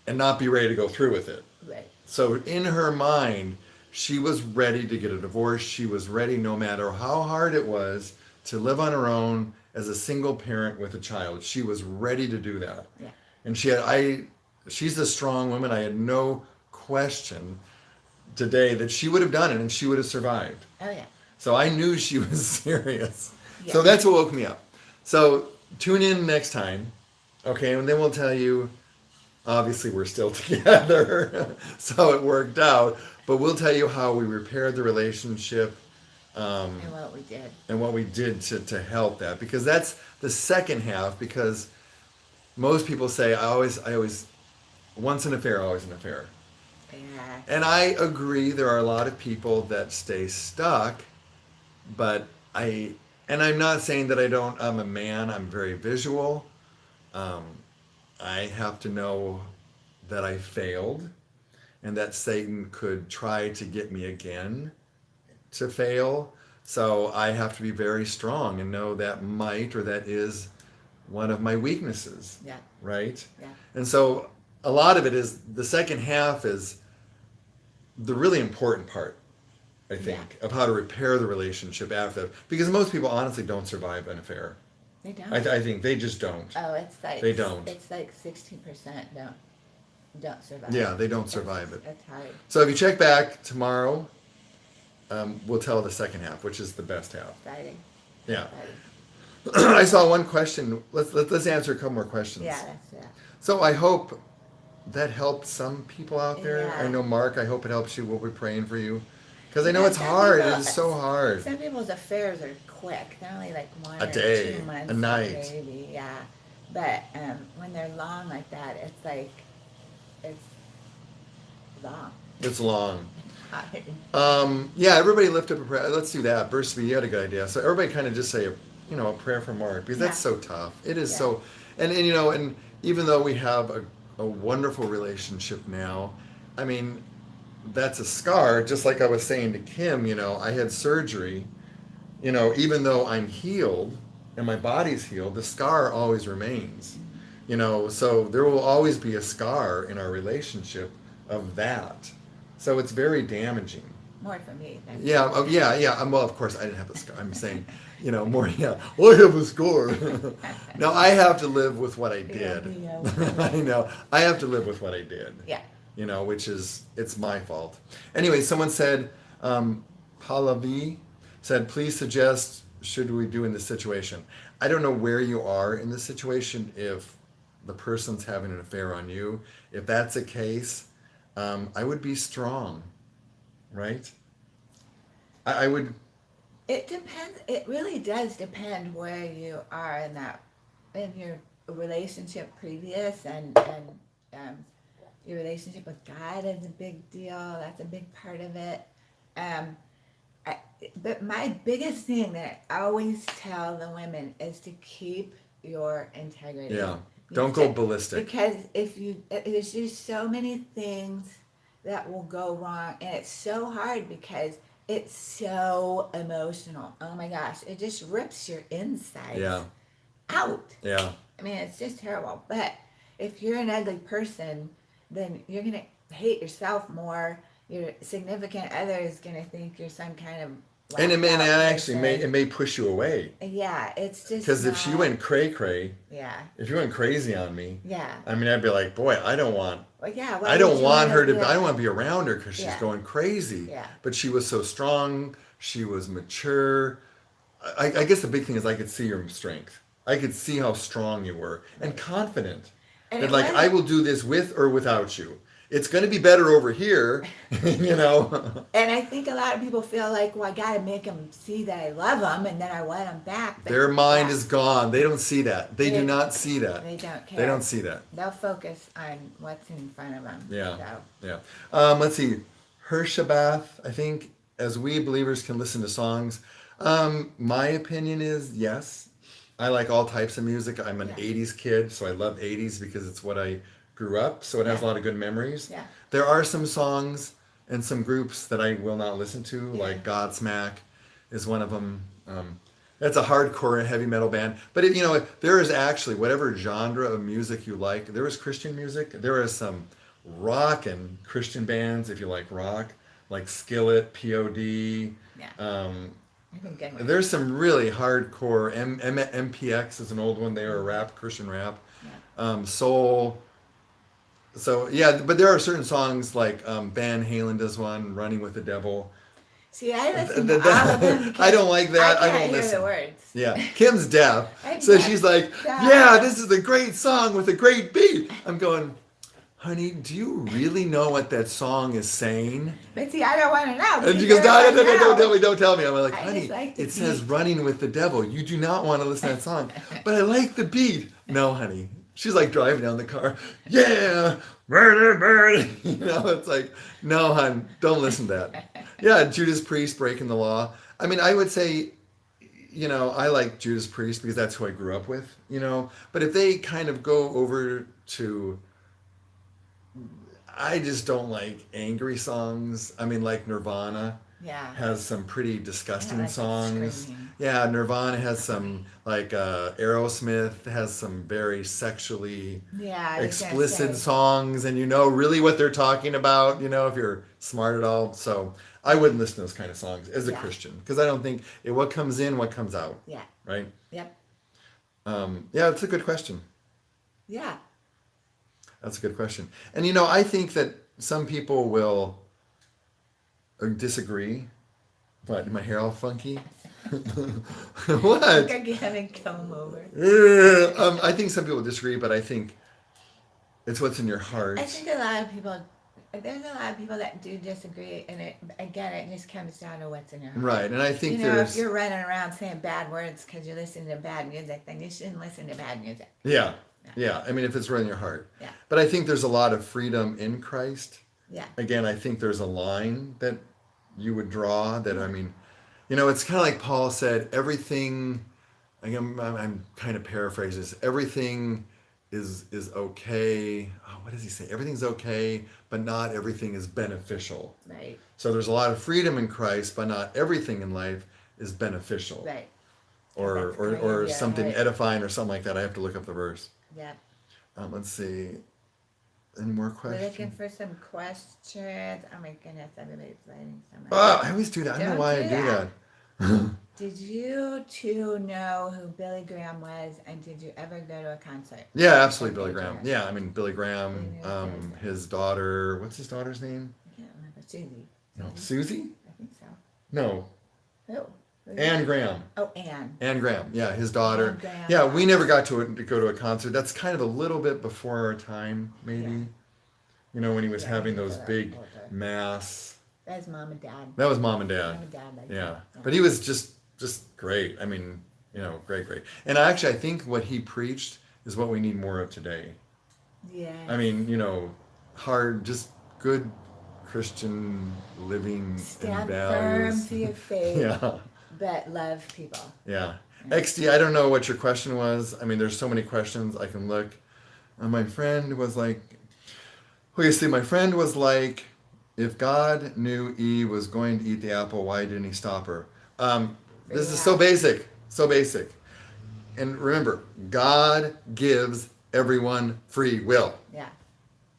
and not be ready to go through with it. Right. So in her mind, she was ready to get a divorce. She was ready, no matter how hard it was, to live on her own as a single parent with a child. She was ready to do that. Yeah. And she's a strong woman. I had no question today that she would have done it and she would have survived. Oh yeah. So I knew she was serious. Yeah. So that's what woke me up. So tune in next time. Okay, and then we'll tell you, obviously we're still together. So it worked out. But we'll tell you how we repaired the relationship. And what we did. And what we did to help that. Because that's the second half, because most people say, I always, once an affair, always an affair. Yeah. And I agree, there are a lot of people that stay stuck, but I'm not saying that I'm a man, I'm very visual. I have to know that I failed and that Satan could try to get me again to fail. So I have to be very strong and know that might, or that is one of my weaknesses. Yeah. Right? Yeah. And so a lot of it is, the second half is the really important part, I think, of how to repair the relationship after. Because most people honestly don't survive an affair. They don't. I think they just don't. Oh, it's like They don't. It's like 16% don't survive. Yeah, they don't survive it. That's hard. So if you check back tomorrow, we'll tell the second half, which is the best half. Exciting. Yeah. Exciting. I saw one question. Let's answer a couple more questions. Yeah, that's So I hope that helped some people out there. Yeah. I know, Mark, I hope it helps you. We'll be praying for you. Because I know Yeah, it's some hard. people- It is so hard. Some people's affairs are quick. They're only like 1 A or day, 2 months. a night. Maybe, yeah. But when they're long like that, it's like, it's long. It's long. Hard. Yeah, everybody lift up a prayer. Let's do that. Burst of, you had a good idea. So everybody kind of just say, a prayer for Mark, because that's Yeah. so tough. It is Yeah. so, and even though we have a wonderful relationship now, I mean, that's a scar. Just like I was saying to Kim, I had surgery. Even though I'm healed and my body's healed, the scar always remains. So there will always be a scar in our relationship of that. So it's very damaging. More for me. Yeah, yeah. Well, of course, I didn't have a scar. I'm saying, more. Yeah, well, I have a score. No, I have to live with what I did. I know. I have to live with what I did. Yeah. Which is it's my fault. Anyway, someone said, Pallavi said, please suggest should we do in this situation. I don't know where you are in this situation. If the person's having an affair on you, if that's the case, I would be strong. Right? I would. It depends. It really does depend where you are in your relationship previous, and your relationship with God is a big deal. That's a big part of it. But my biggest thing that I always tell the women is to keep your integrity. Yeah. Don't go ballistic. Because there's just so many things that will go wrong, and it's so hard because it's so emotional. Oh my gosh, it just rips your insides out. Yeah. I mean, it's just terrible. But if you're an ugly person, then you're gonna hate yourself more. Your significant other is gonna think you're some kind of and it may push you away. Yeah, it's just because if she went cray, if you went crazy on me, I mean, I'd be like, boy, I don't want. Well, yeah, I don't want her to. I don't want to be around her because she's going crazy. Yeah. But she was so strong. She was mature. I guess the big thing is I could see your strength. I could see how strong you were and confident. And that I will do this with or without you. It's going to be better over here, And I think a lot of people feel like, well, I got to make them see that I love them, and then I want them back. Their mind is gone. They don't see that. They do not see that. They don't care. They don't see that. They'll focus on what's in front of them. Yeah. So. Yeah. Let's see. Hershabath, I think, as we believers can listen to songs. My opinion is yes. I like all types of music. I'm an 80s kid, so I love 80s because it's what I grew up, so it has a lot of good memories. Yeah. There are some songs and some groups that I will not listen to, like Godsmack is one of them. That's a hardcore heavy metal band. But there is actually whatever genre of music you like. There is Christian music. There is some rock and Christian bands if you like rock, like Skillet, POD. Yeah. There's some really hardcore. MPX is an old one. They are a rap, Christian rap. Yeah. Soul. So but there are certain songs like Van Halen does one, "Running with the Devil." See, I listen to all of them. I don't like that. I won't can't hear listen. the words. Yeah, Kim's deaf, so she's like, "Yeah, this is a great song with a great beat." I'm going, honey, do you really know what that song is saying? But see, I don't want to know. And she goes, no, don't tell me. I'm like, honey, like it says "Running with the Devil." You do not want to listen to that song. But I like the beat. No, honey. She's like driving down the car. Yeah, murder. It's like, no, hon, don't listen to that. Yeah, Judas Priest, Breaking the Law. I mean, I would say, I like Judas Priest because that's who I grew up with, But if they kind of go over to, I just don't like angry songs. I mean, like Nirvana. Yeah. Has some pretty disgusting songs. Screaming. Yeah, Nirvana has some, like Aerosmith has some very sexually explicit songs, and really what they're talking about, if you're smart at all. So I wouldn't listen to those kind of songs as a Christian, because I don't think what comes in, what comes out. Yeah. Right? Yep. It's a good question. Yeah. That's a good question. And I think that some people will disagree. What? My hair all funky? What? I think I haven't come over. I think some people disagree, but I think it's what's in your heart. I think there's a lot of people that do disagree, and it just comes down to what's in your heart. Right, and I think if you're running around saying bad words because you're listening to bad music, then you shouldn't listen to bad music. Yeah. I mean, if it's right in your heart. Yeah. But I think there's a lot of freedom in Christ. Yeah. Again, I think there's a line that you would draw that, I mean, it's kind of like Paul said, everything, again, I'm kind of paraphrasing this, everything is okay. Oh, what does he say? Everything's okay, but not everything is beneficial. Right. So there's a lot of freedom in Christ, but not everything in life is beneficial. Right. Or something edifying or something like that. I have to look up the verse. Yeah. Let's see. Any more We're looking questions? for some questions. Oh my goodness, everybody's writing so much. Oh, I always do that. I don't know Don't why do I do that. that. Did you two know who Billy Graham was, and did you ever go to a concert? Yeah, absolutely, From Billy Graham. Adrian? Yeah, I mean Billy Graham. Who knew his? His daughter. What's his daughter's name? I can't remember. Susie. No, Susie? Susie. I think so. No, Who? Who's Anne that? Graham. Oh, Anne. Anne Graham. Yeah, his daughter. Anne Graham, Yeah, yeah. we never got to go to a concert. That's kind of a little bit before our time, maybe. Yeah. You know, when he was Yeah, having he's those a lot big older. mass. That's mom and dad. That was mom and dad. Mom and dad. Like Yeah, that. but he was just great. I mean, you know, great. And I think what he preached is what we need more of today. Yeah. I mean, you know, hard, just good Christian living Stand and firm values. to your faith, Yeah, but love people. yeah. XD, I don't know what your question was. I mean, there's so many questions. I can look. My friend was like, okay, see, my friend was like, if God knew Eve was going to eat the apple, why didn't he stop her? This is so basic, so basic. And remember, God gives everyone free will. Yeah.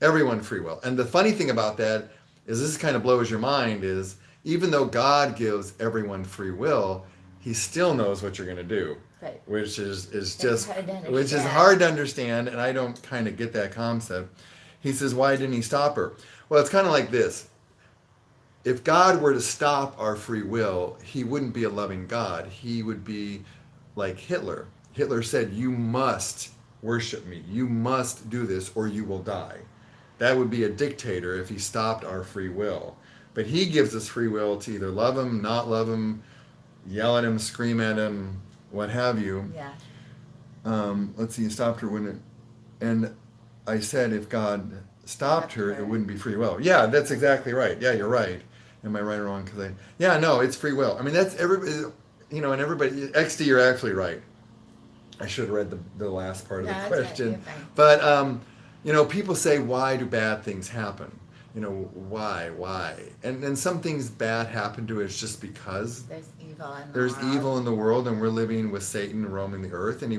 Everyone free will. And the funny thing about that is this kind of blows your mind is even though God gives everyone free will, he still knows what you're going to do. Right. Which is It's just hard to which is understand. hard to understand, and I don't kind of get that concept. He says, why didn't he stop her? Well, it's kind of like this. If God were to stop our free will, he wouldn't be a loving God. He would be like Hitler. Hitler said, you must worship me. You must do this or you will die. That would be a dictator if he stopped our free will. But he gives us free will to either love him, not love him, yell at him, scream at him, what have you. Yeah. Let's see, he stopped her when it, and I said if God stopped her, it wouldn't be free will. Yeah, that's exactly right. Yeah, you're right. Am I right or wrong? Yeah, no, it's free will. I mean, that's everybody, you know, and everybody, XD, you're actually right. I should have read the last part of the No, that's right, question. you're fine. But, you know, people say, why do bad things happen? You know, why? And some things bad happen to us just because There's evil in the there's world. evil in the world and we're living with Satan roaming the earth and he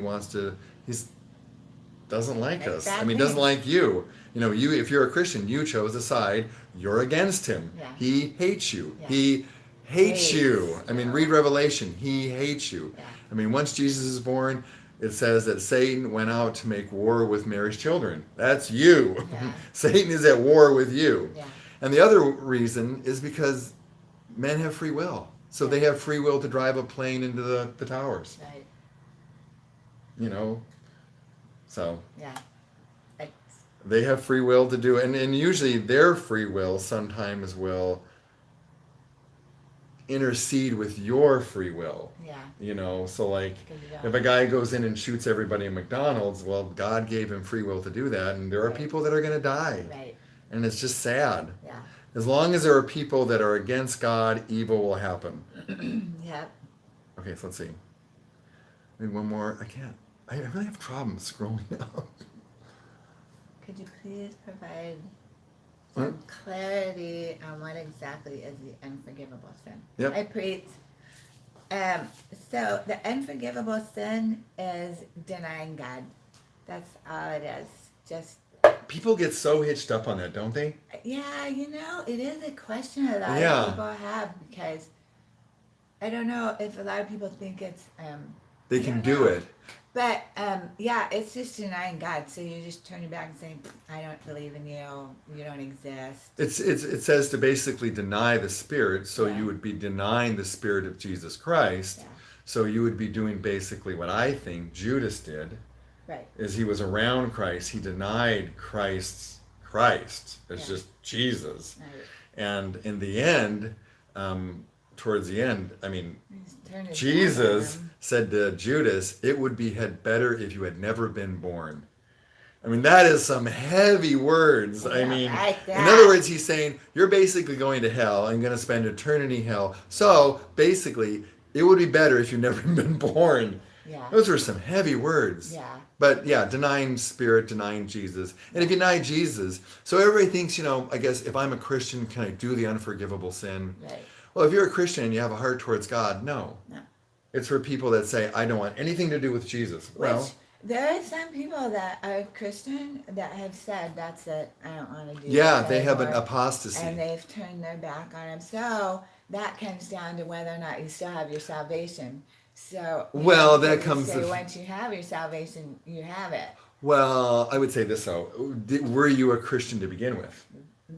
doesn't like Make us. bad I mean, doesn't things. like you. You know, if you're a Christian, you chose a side, you're against him. Yeah. He hates you. Yeah. He hates you. I mean, Yeah. read Revelation. He hates you. Yeah. I mean, once Jesus is born, it says that Satan went out to make war with Mary's children. That's you. Yeah. Satan is at war with you. Yeah. And the other reason is because men have free will. So they have free will to drive a plane into the towers. Right. You know? So Yeah. It's, they have free will to do and usually their free will sometimes will intercede with your free will. yeah. You know, so like 'Cause you don't- if a guy goes in and shoots everybody in McDonald's, well, God gave him free will to do that, and there are Right. people that are going to die, Right. and it's just sad. Yeah. As long as there are people that are against God, evil will happen. Yep. Okay, so let's see. Maybe one more. I can't. I really have problems scrolling down. Could you please provide What? some clarity on what exactly is the unforgivable sin? Yep. I preach. So the unforgivable sin is denying God. That's all it is. Just People get so hitched up on that, don't they? yeah, you know, it is a question a lot Yeah. of people have because I don't know if a lot of people think it's They I can don't do know. it. But yeah, it's just denying God. So you're just turning back and saying, I don't believe in you. You don't exist. It says to basically deny the Spirit, so Yeah. you would be denying the Spirit of Jesus Christ. Yeah. So you would be doing basically what I think Judas did, Right. is he was around Christ. He denied Christ. It's Yeah. just Jesus. Right. And in the end, towards the end, I mean, He's turned his Jesus back on him. said to Judas, it would be better if you had never been born. I mean, that is some heavy words. I Yeah, mean, like in that. other words, he's saying, you're basically going to hell and going to spend eternity in hell. So basically, it would be better if you'd never been born. Yeah. Those were some heavy words. Yeah. But yeah, denying Spirit, denying Jesus. And if you deny Jesus, so everybody thinks, you know, I guess if I'm a Christian, can I do the unforgivable sin? Right. Well, if you're a Christian and you have a heart towards God, no. No. It's for people that say, I don't want anything to do with Jesus. Well, There are some people that are Christian that have said, that's it, I don't want to do Yeah, this they have an anymore. apostasy. And they've turned their back on him. So that comes down to whether or not you still have your salvation. So, Well, that because comes. they say once you have your salvation, you have it. Well, I would say this though. Were you a Christian to begin with?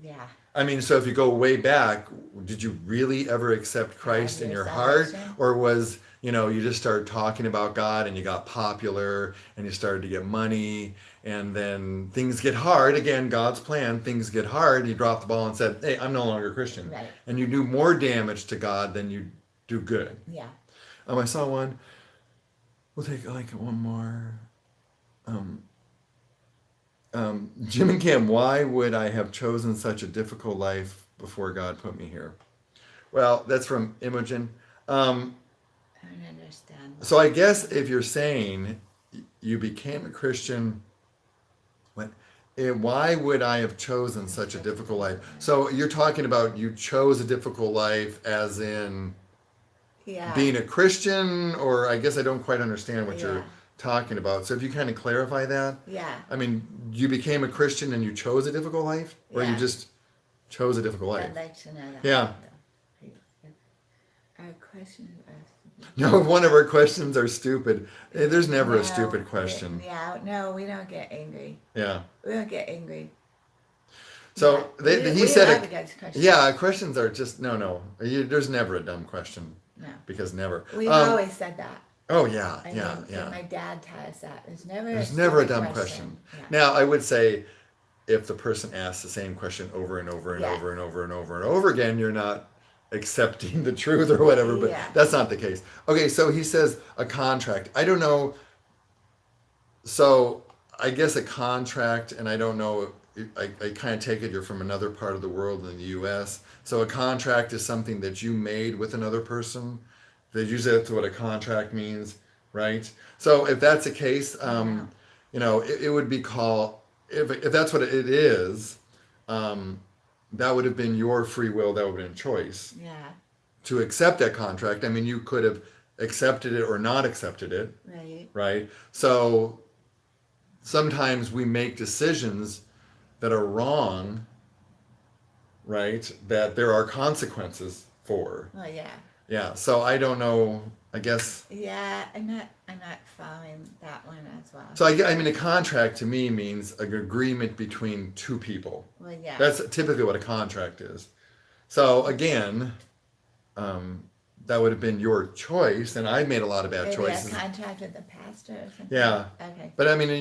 Yeah. I mean, so if you go way back, did you really ever accept Christ in your your heart? salvation. Or was, you just started talking about God and you got popular and you started to get money and then things get hard. Again, God's plan, things get hard. You drop the ball and said, hey, I'm no longer a Christian. Right. And you do more damage to God than you do good. Yeah. I saw one. We'll take like one more. Jim and Kim, why would I have chosen such a difficult life before God put me here? Well, that's from Imogen. I don't understand. So I guess if you're saying you became a Christian, why would I have chosen such a difficult life? So you're talking about you chose a difficult life as in being a Christian, or I guess I don't quite understand what you're talking about. So if you kind of clarify that. Yeah. I mean, you became a Christian and you chose a difficult life? Or you just chose a difficult life? I'd like to know that. Yeah. Our questions are No, one of our questions are stupid. There's never a stupid question. Yeah, no, we don't get angry. Yeah. We don't get angry. So he said, questions. yeah, questions are just, no. There's never a dumb question. No. Because never. We've always said that. Oh, yeah, I yeah, mean, yeah. My dad taught us that. There's never a dumb question. Yeah. Now, I would say if the person asks the same question over and over and over and over and over and over again, you're not accepting the truth or whatever, but that's not the case. Okay, so he says a contract. I don't know. So I guess a contract, and I don't know, I kind of take it you're from another part of the world in the U.S. So a contract is something that you made with another person. Usually that's what a contract means, right? So if that's the case, it would be called, if that's what it is, that would have been your free will, that would have been choice. Yeah. To accept that contract. I mean, you could have accepted it or not accepted it. Right. Right? So sometimes we make decisions that are wrong, right? That there are consequences for. Well, yeah. Yeah, so I don't know, I guess. Yeah, I'm not following that one as well. So I mean, a contract to me means an agreement between two people. Well, yeah. That's typically what a contract is. So again, that would have been your choice, and I've made a lot of bad choices. Maybe a contract with the pastor or something? Yeah. Okay. But I mean,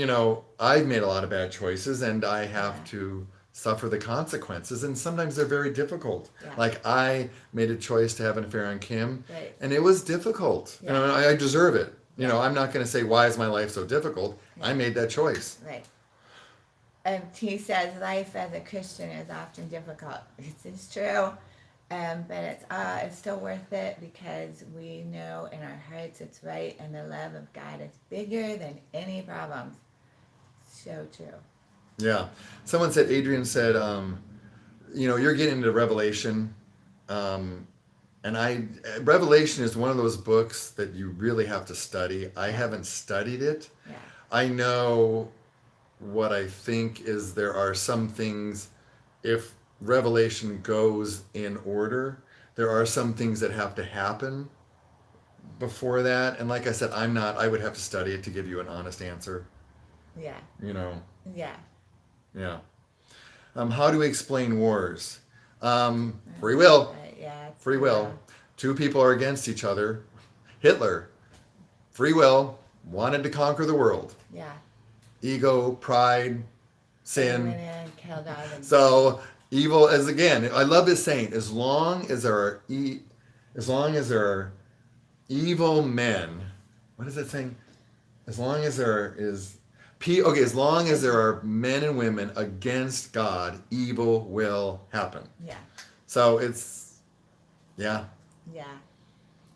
I've made a lot of bad choices, and I have to suffer the consequences, and sometimes they're very difficult. Yeah. Like I made a choice to have an affair on Kim, Right. and it was difficult. Yeah. I deserve it. I'm not going to say why is my life so difficult. Yeah. I made that choice. Right. And he says life as a Christian is often difficult. It's true, but it's still worth it because we know in our hearts it's right, and the love of God is bigger than any problems. So true. Yeah. Someone said, Adrian said, you're getting into Revelation. Revelation is one of those books that you really have to study. I haven't studied it. Yeah. I know what I think is there are some things, if Revelation goes in order, there are some things that have to happen before that. And like I said, I would have to study it to give you an honest answer. Yeah. Yeah. Yeah. How do we explain wars? Free will. Yeah. Free will. Two people are against each other. Hitler, free will, wanted to conquer the world. Yeah. Ego, pride, sin. Went in and killed all the So evil, I love this saying, as long as there are evil men, what is it saying? As long as there are men and women against God, evil will happen. Yeah. So Yeah.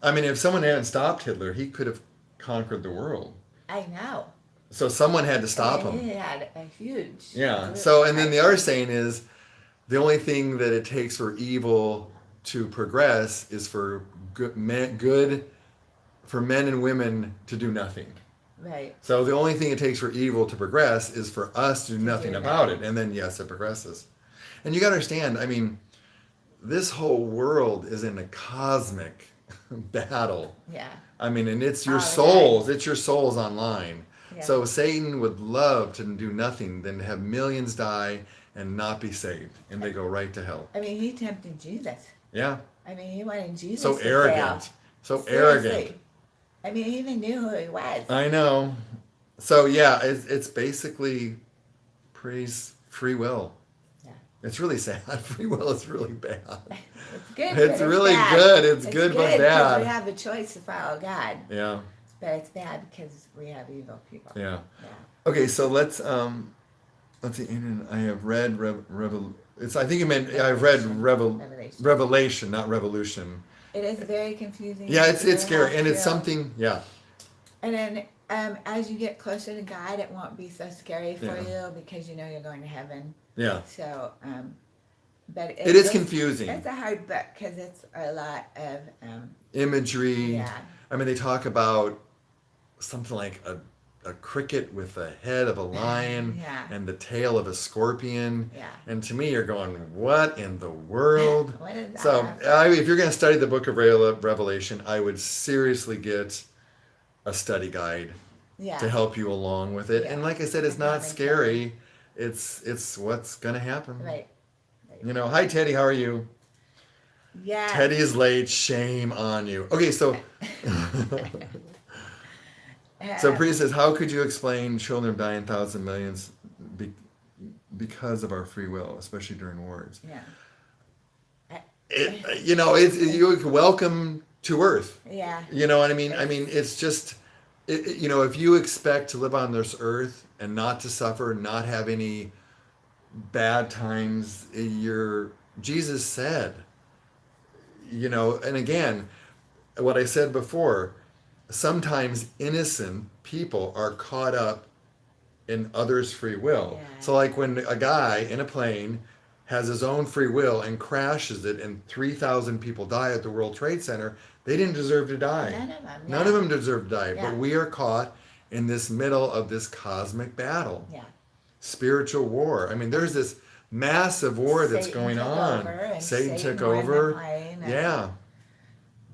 I mean, if someone hadn't stopped Hitler, he could have conquered the world. I know. So someone had to stop him. He had a huge. Yeah. So, and then the other saying is, the only thing that it takes for evil to progress is for for men and women to do nothing. Right. So the only thing it takes for evil to progress is for us to do nothing about it. And then, yes, it progresses. And you got to understand, I mean, this whole world is in a cosmic battle. Yeah. I mean, and it's your All the souls. It's your souls online. Yeah. So Satan would love to do nothing than to have millions die and not be saved. And they go right to hell. I mean, he tempted Jesus. Yeah. I mean, he wanted Jesus So to arrogant. fail. So Seriously. arrogant. I mean, he even knew who he was. I know. So yeah, it's basically free will. Yeah. It's really sad. Free will is really bad. It's good. It's but really bad. good. It's good but because bad. we have a choice to follow God, Yeah. but it's bad because we have evil people. Yeah. Yeah. Okay, so let's see. Adrian, I have read I think you meant I've read Revelation, not Revolution. It is very confusing. Yeah, it's You scary, have and it's to- something. Yeah. And then as you get closer to God, it won't be so scary for Yeah. you because you know you're going to heaven. Yeah. So, but It is confusing. It's a hard book because it's a lot of Imagery. yeah. I mean, they talk about something like a cricket with the head of a lion Yeah. and the tail of a scorpion. Yeah. And to me, you're going, what in the world? What is that? So, if you're going to study the book of Revelation, I would seriously get a study guide Yeah. to help you along with it. Yeah. And like I said, it's And not commentary. scary. It's what's going to happen. Right. You know, hi Teddy, how are you? Yeah. Teddy is late. Shame on you. Okay, so so Priya says, how could you explain children dying thousands and millions because of our free will, especially during wars? Yeah. You're welcome to Earth. Yeah. You know what I mean? I mean, it's just, if you expect to live on this earth and not to suffer, not have any bad times, Jesus said, and again, what I said before, sometimes innocent people are caught up in others' free will. Yeah. So like when a guy in a plane has his own free will and crashes it and 3,000 people die at the World Trade Center, they didn't deserve to die. None of them. None of them deserve to die. Yeah. But we are caught in this middle of this cosmic battle. Yeah. Spiritual war. I mean, there's this massive war that's Satan going took on. over, and Satan took won the over. plane, and- Yeah.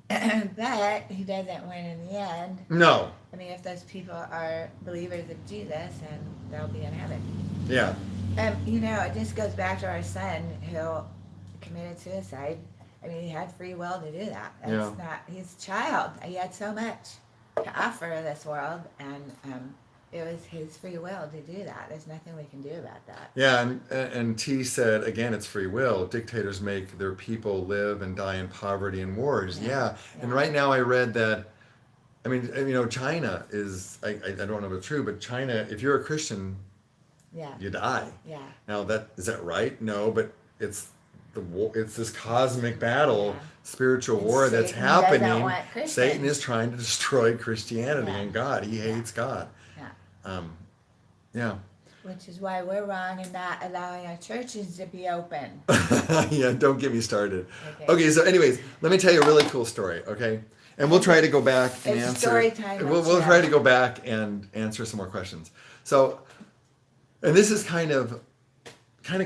But he doesn't win in the end. No. I mean, if those people are believers of Jesus, and they'll be in heaven. Yeah. It just goes back to our son who committed suicide. I mean, he had free will to do that. That's not his child. He had so much to offer this world, and it was his free will to do that. There's nothing we can do about that. Yeah, and T said, again, it's free will. Dictators make their people live and die in poverty and wars. Yeah. And right now I read that, I mean, China is, I don't know if it's true, but China, if you're a Christian, Yeah. you die. Yeah. Now, is that right? No, but it's the war, it's this cosmic battle, Yeah. spiritual And war that's Satan doesn't happening. want Christians. Satan is trying to destroy Christianity Yeah. and God. He hates God. Yeah. Yeah. Which is why we're wrong in not allowing our churches to be open. Yeah, don't get me started. Okay. Okay, so anyways, let me tell you a really cool story, okay? And we'll try to go back and It's answer. story time. We'll try to go back and answer some more questions. So, and this is kind of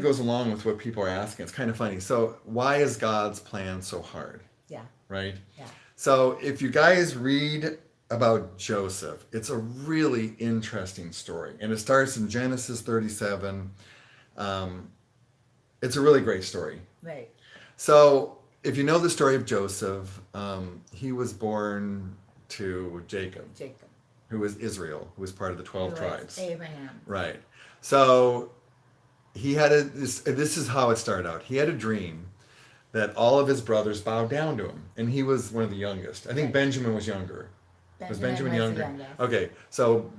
goes along with what people are asking. It's kind of funny. So, why is God's plan so hard? Yeah. Right? Yeah. So, if you guys read about Joseph, it's a really interesting story. And it starts in Genesis 37. It's a really great story. Right. So, if you know the story of Joseph, he was born to Jacob, who was Israel, who was part of the 12 Who was tribes. Abraham. Right. So, he had this is how it started out. He had a dream that all of his brothers bowed down to him. And he was one of the youngest. I think Right. Benjamin was younger. Was Benjamin the younger? youngest. Okay, so,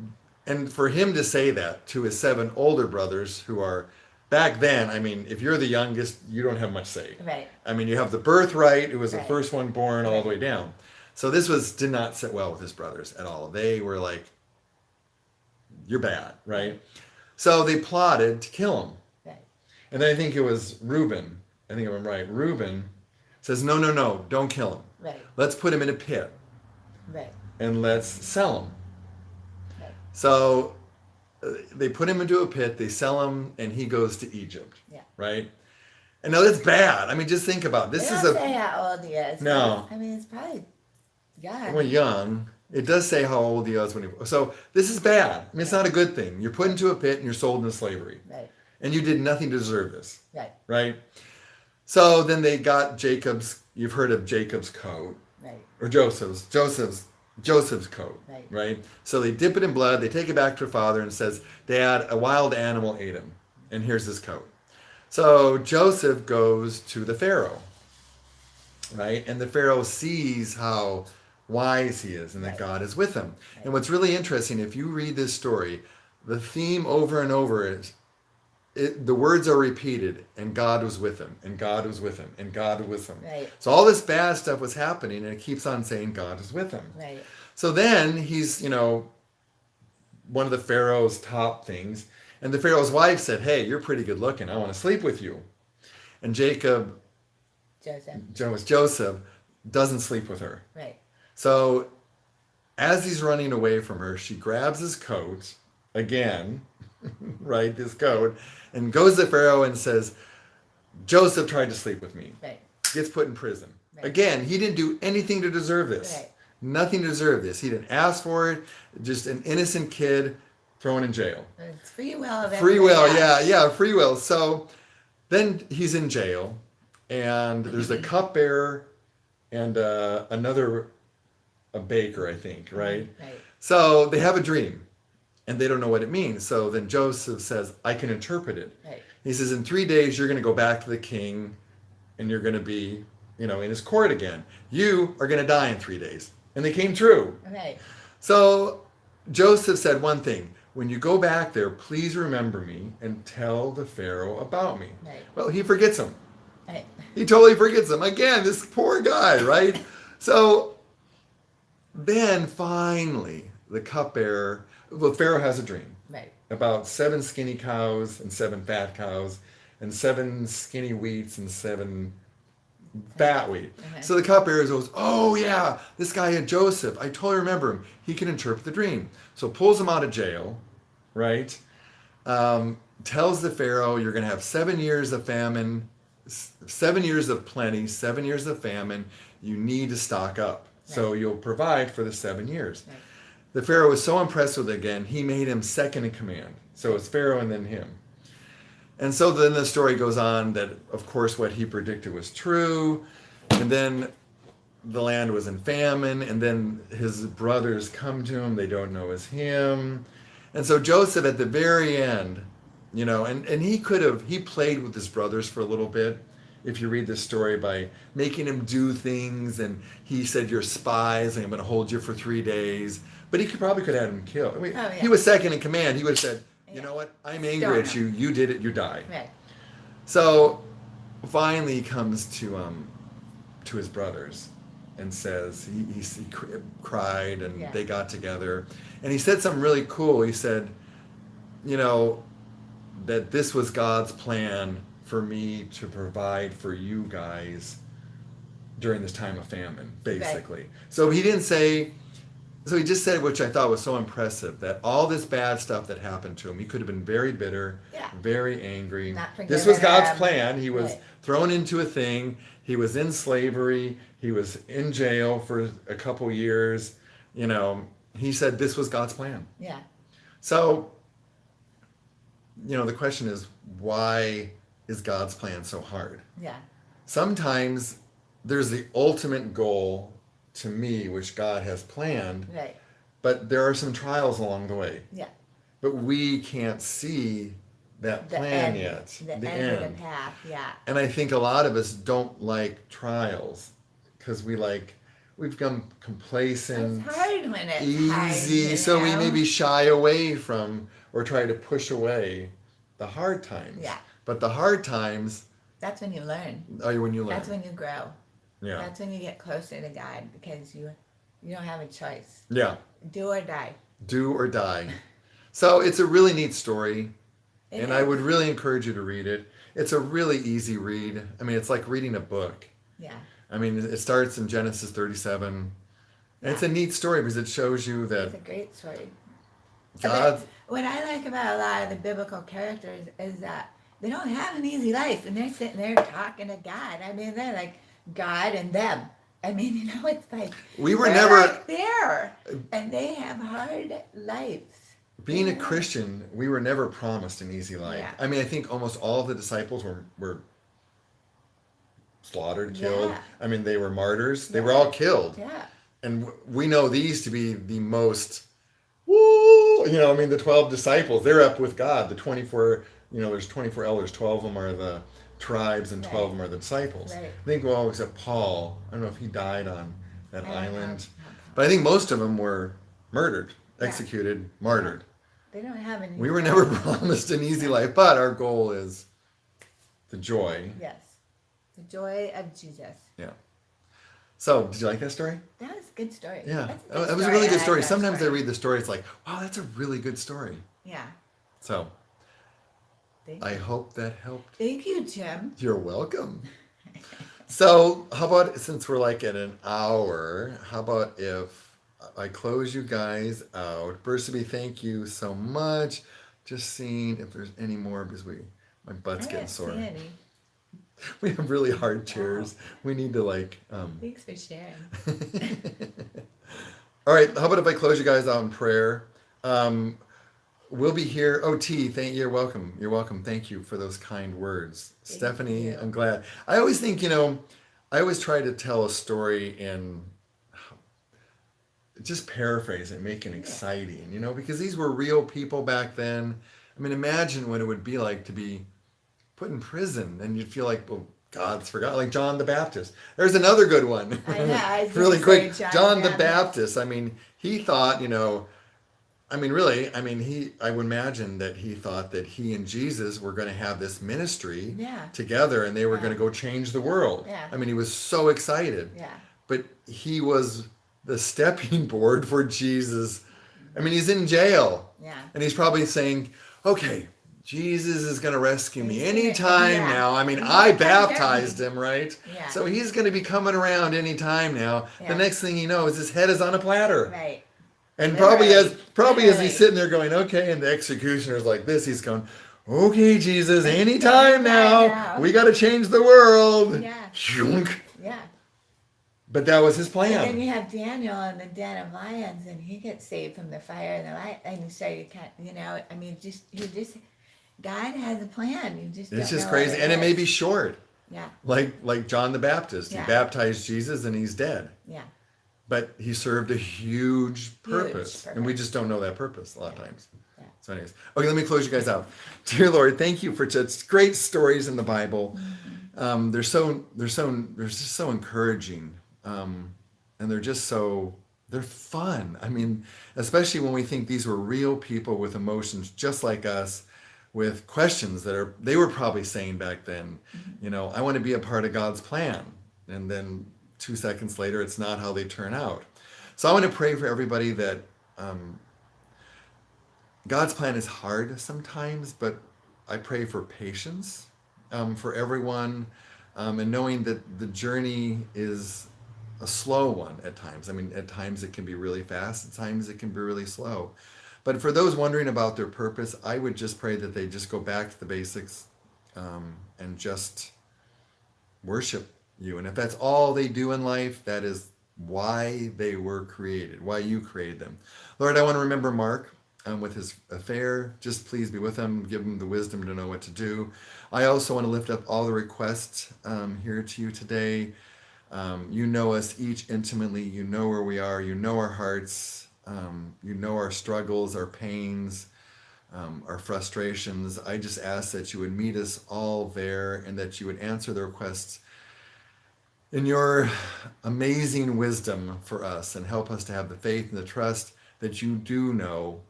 and for him to say that to his 7 older brothers who are, back then, I mean, if you're the youngest, you don't have much say. Right. I mean, you have the birthright, who was the Right. first one born all the way Right. down. So this did not sit well with his brothers at all. They were like, you're bad, right? So they plotted to kill him. Right. And then I think it was Reuben, I think I'm right, Reuben says, no, don't kill him. Right. Let's put him in a pit Right. and let's sell him. Right. So they put him into a pit, they sell him, and he goes to Egypt. Yeah. Right? And now that's bad. I mean, just think about it. They This don't is a say how old he is. no. I mean, it's probably young. Well, young. It does say how old he was when he. So this is bad. I mean, it's not a good thing. You're put into a pit and you're sold into slavery, Right. and you did nothing to deserve this. Right. Right. So then they got Jacob's. You've heard of Jacob's coat, Right. or Joseph's coat, Right. right? So they dip it in blood. They take it back to her father and says, "Dad, a wild animal ate him, and here's his coat." So Joseph goes to the Pharaoh, right? And the Pharaoh sees how wise he is and that Right. God is with him. Right. And what's really interesting, if you read this story, the theme over and over is the words are repeated, and God was with him, and God was with him, and God was with him. Right. So all this bad stuff was happening, and it keeps on saying God is with him. Right. So then he's, one of the Pharaoh's top things. And the Pharaoh's wife said, "Hey, you're pretty good looking. I want to sleep with you." And Joseph doesn't sleep with her. Right. So as he's running away from her, she grabs his coat again, right, his coat, and goes to Pharaoh and says, "Joseph tried to sleep with me." Right. Gets put in prison. Right. Again, he didn't do anything to deserve this. Right. Nothing to deserve this. He didn't ask for it. Just an innocent kid thrown in jail. It's free will of Free will, everybody yeah, else. free will. So then he's in jail, and there's a cupbearer and a baker, I think, right? Right. So they have a dream, and they don't know what it means. So then Joseph says, "I can interpret it." Right. He says, "In 3 days, you're going to go back to the king, and you're going to be, in his court again. You are going to die in 3 days." And they came true. Right. So Joseph said one thing: "When you go back there, please remember me and tell the Pharaoh about me." Right. Well, he forgets him. Right. He totally forgets him. Again, this poor guy, right? So then finally, the cupbearer, Pharaoh has a dream Right. about 7 skinny cows and 7 fat cows and 7 skinny wheats and 7 fat wheat. Okay. So the cupbearer goes, "Oh yeah, this guy Joseph, I totally remember him. He can interpret the dream." So pulls him out of jail, right? Tells the Pharaoh, "You're going to have 7 years of famine, 7 years of plenty, 7 years of famine. You need to stock up. So you'll provide for the 7 years." Right. The Pharaoh was so impressed with it again, he made him second in command. So it's Pharaoh and then him. And so then the story goes on that, of course, what he predicted was true. And then the land was in famine. And then his brothers come to him. They don't know it's him. And so Joseph at the very end, and he played with his brothers for a little bit. If you read this story, by making him do things. And he said, "You're spies, and I'm going to hold you for 3 days." But he probably could have had him killed. I mean, Oh, yeah. He was second in command. He would have said, "You Yeah. know what? I'm angry at you. You did it. You die." Right. So finally he comes to his brothers and says he cried, and Yeah. they got together, and he said something really cool. He said, that this was God's plan for me to provide for you guys during this time of famine, basically. Right. So he didn't say. So he just said, which I thought was so impressive, that all this bad stuff that happened to him, he could have been very bitter, Yeah. very angry. Not This was forgiving God's him. plan. He was Right. thrown into a thing. He was in slavery. He was in jail for a couple years. He said this was God's plan. Yeah. So, the question is, why is God's plan so hard? Yeah. Sometimes there's the ultimate goal to me, which God has planned, Right. but there are some trials along the way. Yeah. But we can't see that The plan end, yet. The end of the path. Yeah. And I think a lot of us don't like trials because we've become complacent, It's hard when it's hard, easy, so we maybe shy away from or try to push away the hard times. Yeah. But the hard times That's when you learn. are when you learn. That's when you grow. Yeah. That's when you get closer to God, because you don't have a choice. Yeah. Do or die. Do or die. So it's a really neat story. It And I is. would really encourage you to read it. It's a really easy read. I mean, it's like reading a book. Yeah. I mean, it starts in Genesis 37. And it's a neat story because it shows you that It's a great story. God, What I like about a lot of the biblical characters is that they don't have an easy life, and they're sitting there talking to God. I mean, they're like God and them. I mean, it's like we were they're never, like there, and they have hard lives. being a Christian, we were never promised an easy life. Yeah. I mean, I think almost all of the disciples were slaughtered, killed. Yeah. I mean, they were martyrs. They Yeah. were all killed. Yeah. And we know these to be the most, woo, I mean, the 12 disciples, they're up with God. The 24, there's 24 elders, 12 of them are the tribes and 12 of them are the disciples. Right. I think, well, except Paul, I don't know if he died on that I don't island, know. but I think most of them were murdered, Yeah. executed, martyred. They don't have any. We were never promised an easy life, but our goal is the joy. Yes, the joy of Jesus. Yeah. So, did you like that story? That was a good story. Yeah, That's a good it was a story. really I good like story. that Sometimes I story. read the story, it's like, wow, that's a really good story. Yeah. So, Thank I you. hope that helped. Thank you, Jim. You're welcome. So, how about, since we're like at an hour, how about if I close you guys out? Bursaby, thank you so much. Just seeing if there's any more because my butt's I getting didn't sore. see any. We have really hard chairs. We need to Thanks for sharing. All right, how about if I close you guys out in prayer? We'll be here. Oh, T, you're welcome. You're welcome. Thank you for those kind words. Thank Stephanie, you. I'm glad. I always think, I always try to tell a story in just paraphrase it, make it exciting, because these were real people back then. I mean, imagine what it would be like to be put in prison and you'd feel like, well, God's forgot, like John the Baptist. There's another good one. I know, I was Really gonna quick. say John the Baptist. Baptist. I mean, he thought, I would imagine that he thought that he and Jesus were going to have this ministry Yeah. together and they were Yeah. going to go change the world. Yeah. I mean, he was so excited. Yeah. But he was the stepping board for Jesus. I mean, he's in jail. Yeah. And he's probably saying, okay, Jesus is going to rescue me He's gonna- anytime yeah. now. I mean, He's I gonna come get baptized me. him, right? Yeah. So he's going to be coming around anytime now. Yeah. The next thing you know is his head is on a platter. Right. And Literally. probably as he's Literally. sitting there going, okay, and the executioner's like this, he's going, okay, Jesus, anytime now. now. We got to change the world. Yeah. Shunk. Yeah. But that was his And then plan. you have Daniel in the den of lions, and he gets saved from the fire and the light. And so you can't, I mean, God has a plan. You just It's don't just know crazy. what And it may is. be short. Yeah. Like John the Baptist. Yeah. He baptized Jesus and he's dead. Yeah. But he served a huge purpose. And we purpose. just don't know that purpose a lot of times. Yeah. So anyways, okay, let me close you guys out. Dear Lord, thank you for such great stories in the Bible. They're just so encouraging. And they're fun. I mean, especially when we think these were real people with emotions just like us, with questions they were probably saying back then, I want to be a part of God's plan. And then 2 seconds later, it's not how they turn out. So I want to pray for everybody that God's plan is hard sometimes, but I pray for patience for everyone and knowing that the journey is a slow one at times. I mean, at times it can be really fast, at times it can be really slow. But for those wondering about their purpose, I would just pray that they just go back to the basics and just worship you. And if that's all they do in life, that is why they were created, why you created them. Lord, I want to remember Mark with his affair. Just please be with him, give him the wisdom to know what to do. I also want to lift up all the requests here to you today. You know us each intimately. You know where we are. You know our hearts. You know our struggles, our pains, our frustrations. I just ask that you would meet us all there and that you would answer the requests in your amazing wisdom for us and help us to have the faith and the trust that you do know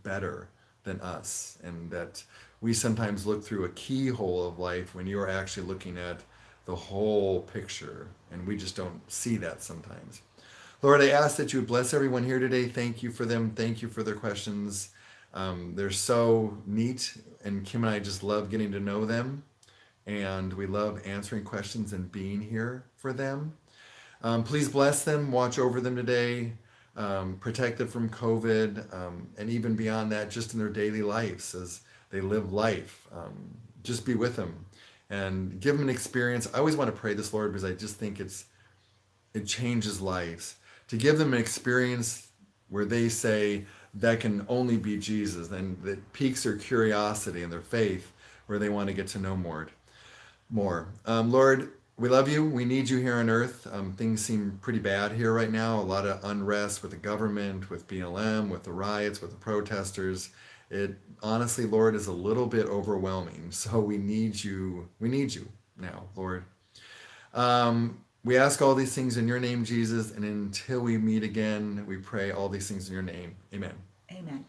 better than us, and that we sometimes look through a keyhole of life when you're actually looking at the whole picture, and we just don't see that sometimes. Lord, I ask that you would bless everyone here today. Thank you for them. Thank you for their questions. They're so neat, and Kim and I just love getting to know them, and we love answering questions and being here for them. Please bless them, watch over them today. protected from COVID, and even beyond that, just in their daily lives as they live life. Just be with them and give them an experience. I always want to pray this, Lord, because I just think it changes lives. To give them an experience where they say that can only be Jesus, and that piques their curiosity and their faith, where they want to get to know more. Lord, we love you. We need you here on earth. Things seem pretty bad here right now. A lot of unrest with the government, with BLM, with the riots, with the protesters. It honestly, Lord, is a little bit overwhelming. So we need you. We need you now, Lord. We ask all these things in your name, Jesus. And until we meet again, we pray all these things in your name. Amen. Amen.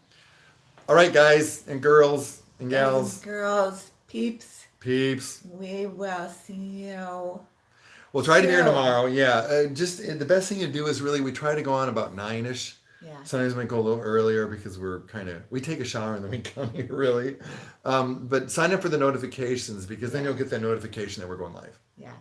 All right, guys and girls and Guys gals. and girls, peeps, Peeps. we will see you. We'll try to be here soon. tomorrow. Yeah. The best thing to do is really, we try to go on about 9-ish. Yeah. Sometimes we might go a little earlier because we take a shower and then we come here, really. But sign up for the notifications, because then you'll get that notification that we're going live. Yeah.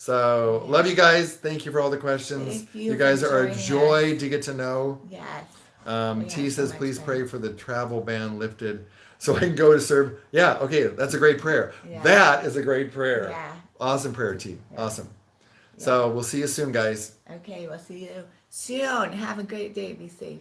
So love you guys. Thank you for all the questions. Thank you guys for are a joining joy to get to know. Yes. T had so says, much please fun. pray for the travel ban lifted so I can go to serve. Yeah, okay, that's a great prayer. Yeah. That is a great prayer. Yeah. Awesome prayer, T. Yeah. Awesome. Yeah. So we'll see you soon, guys. Okay, we'll see you soon. Have a great day. Be safe.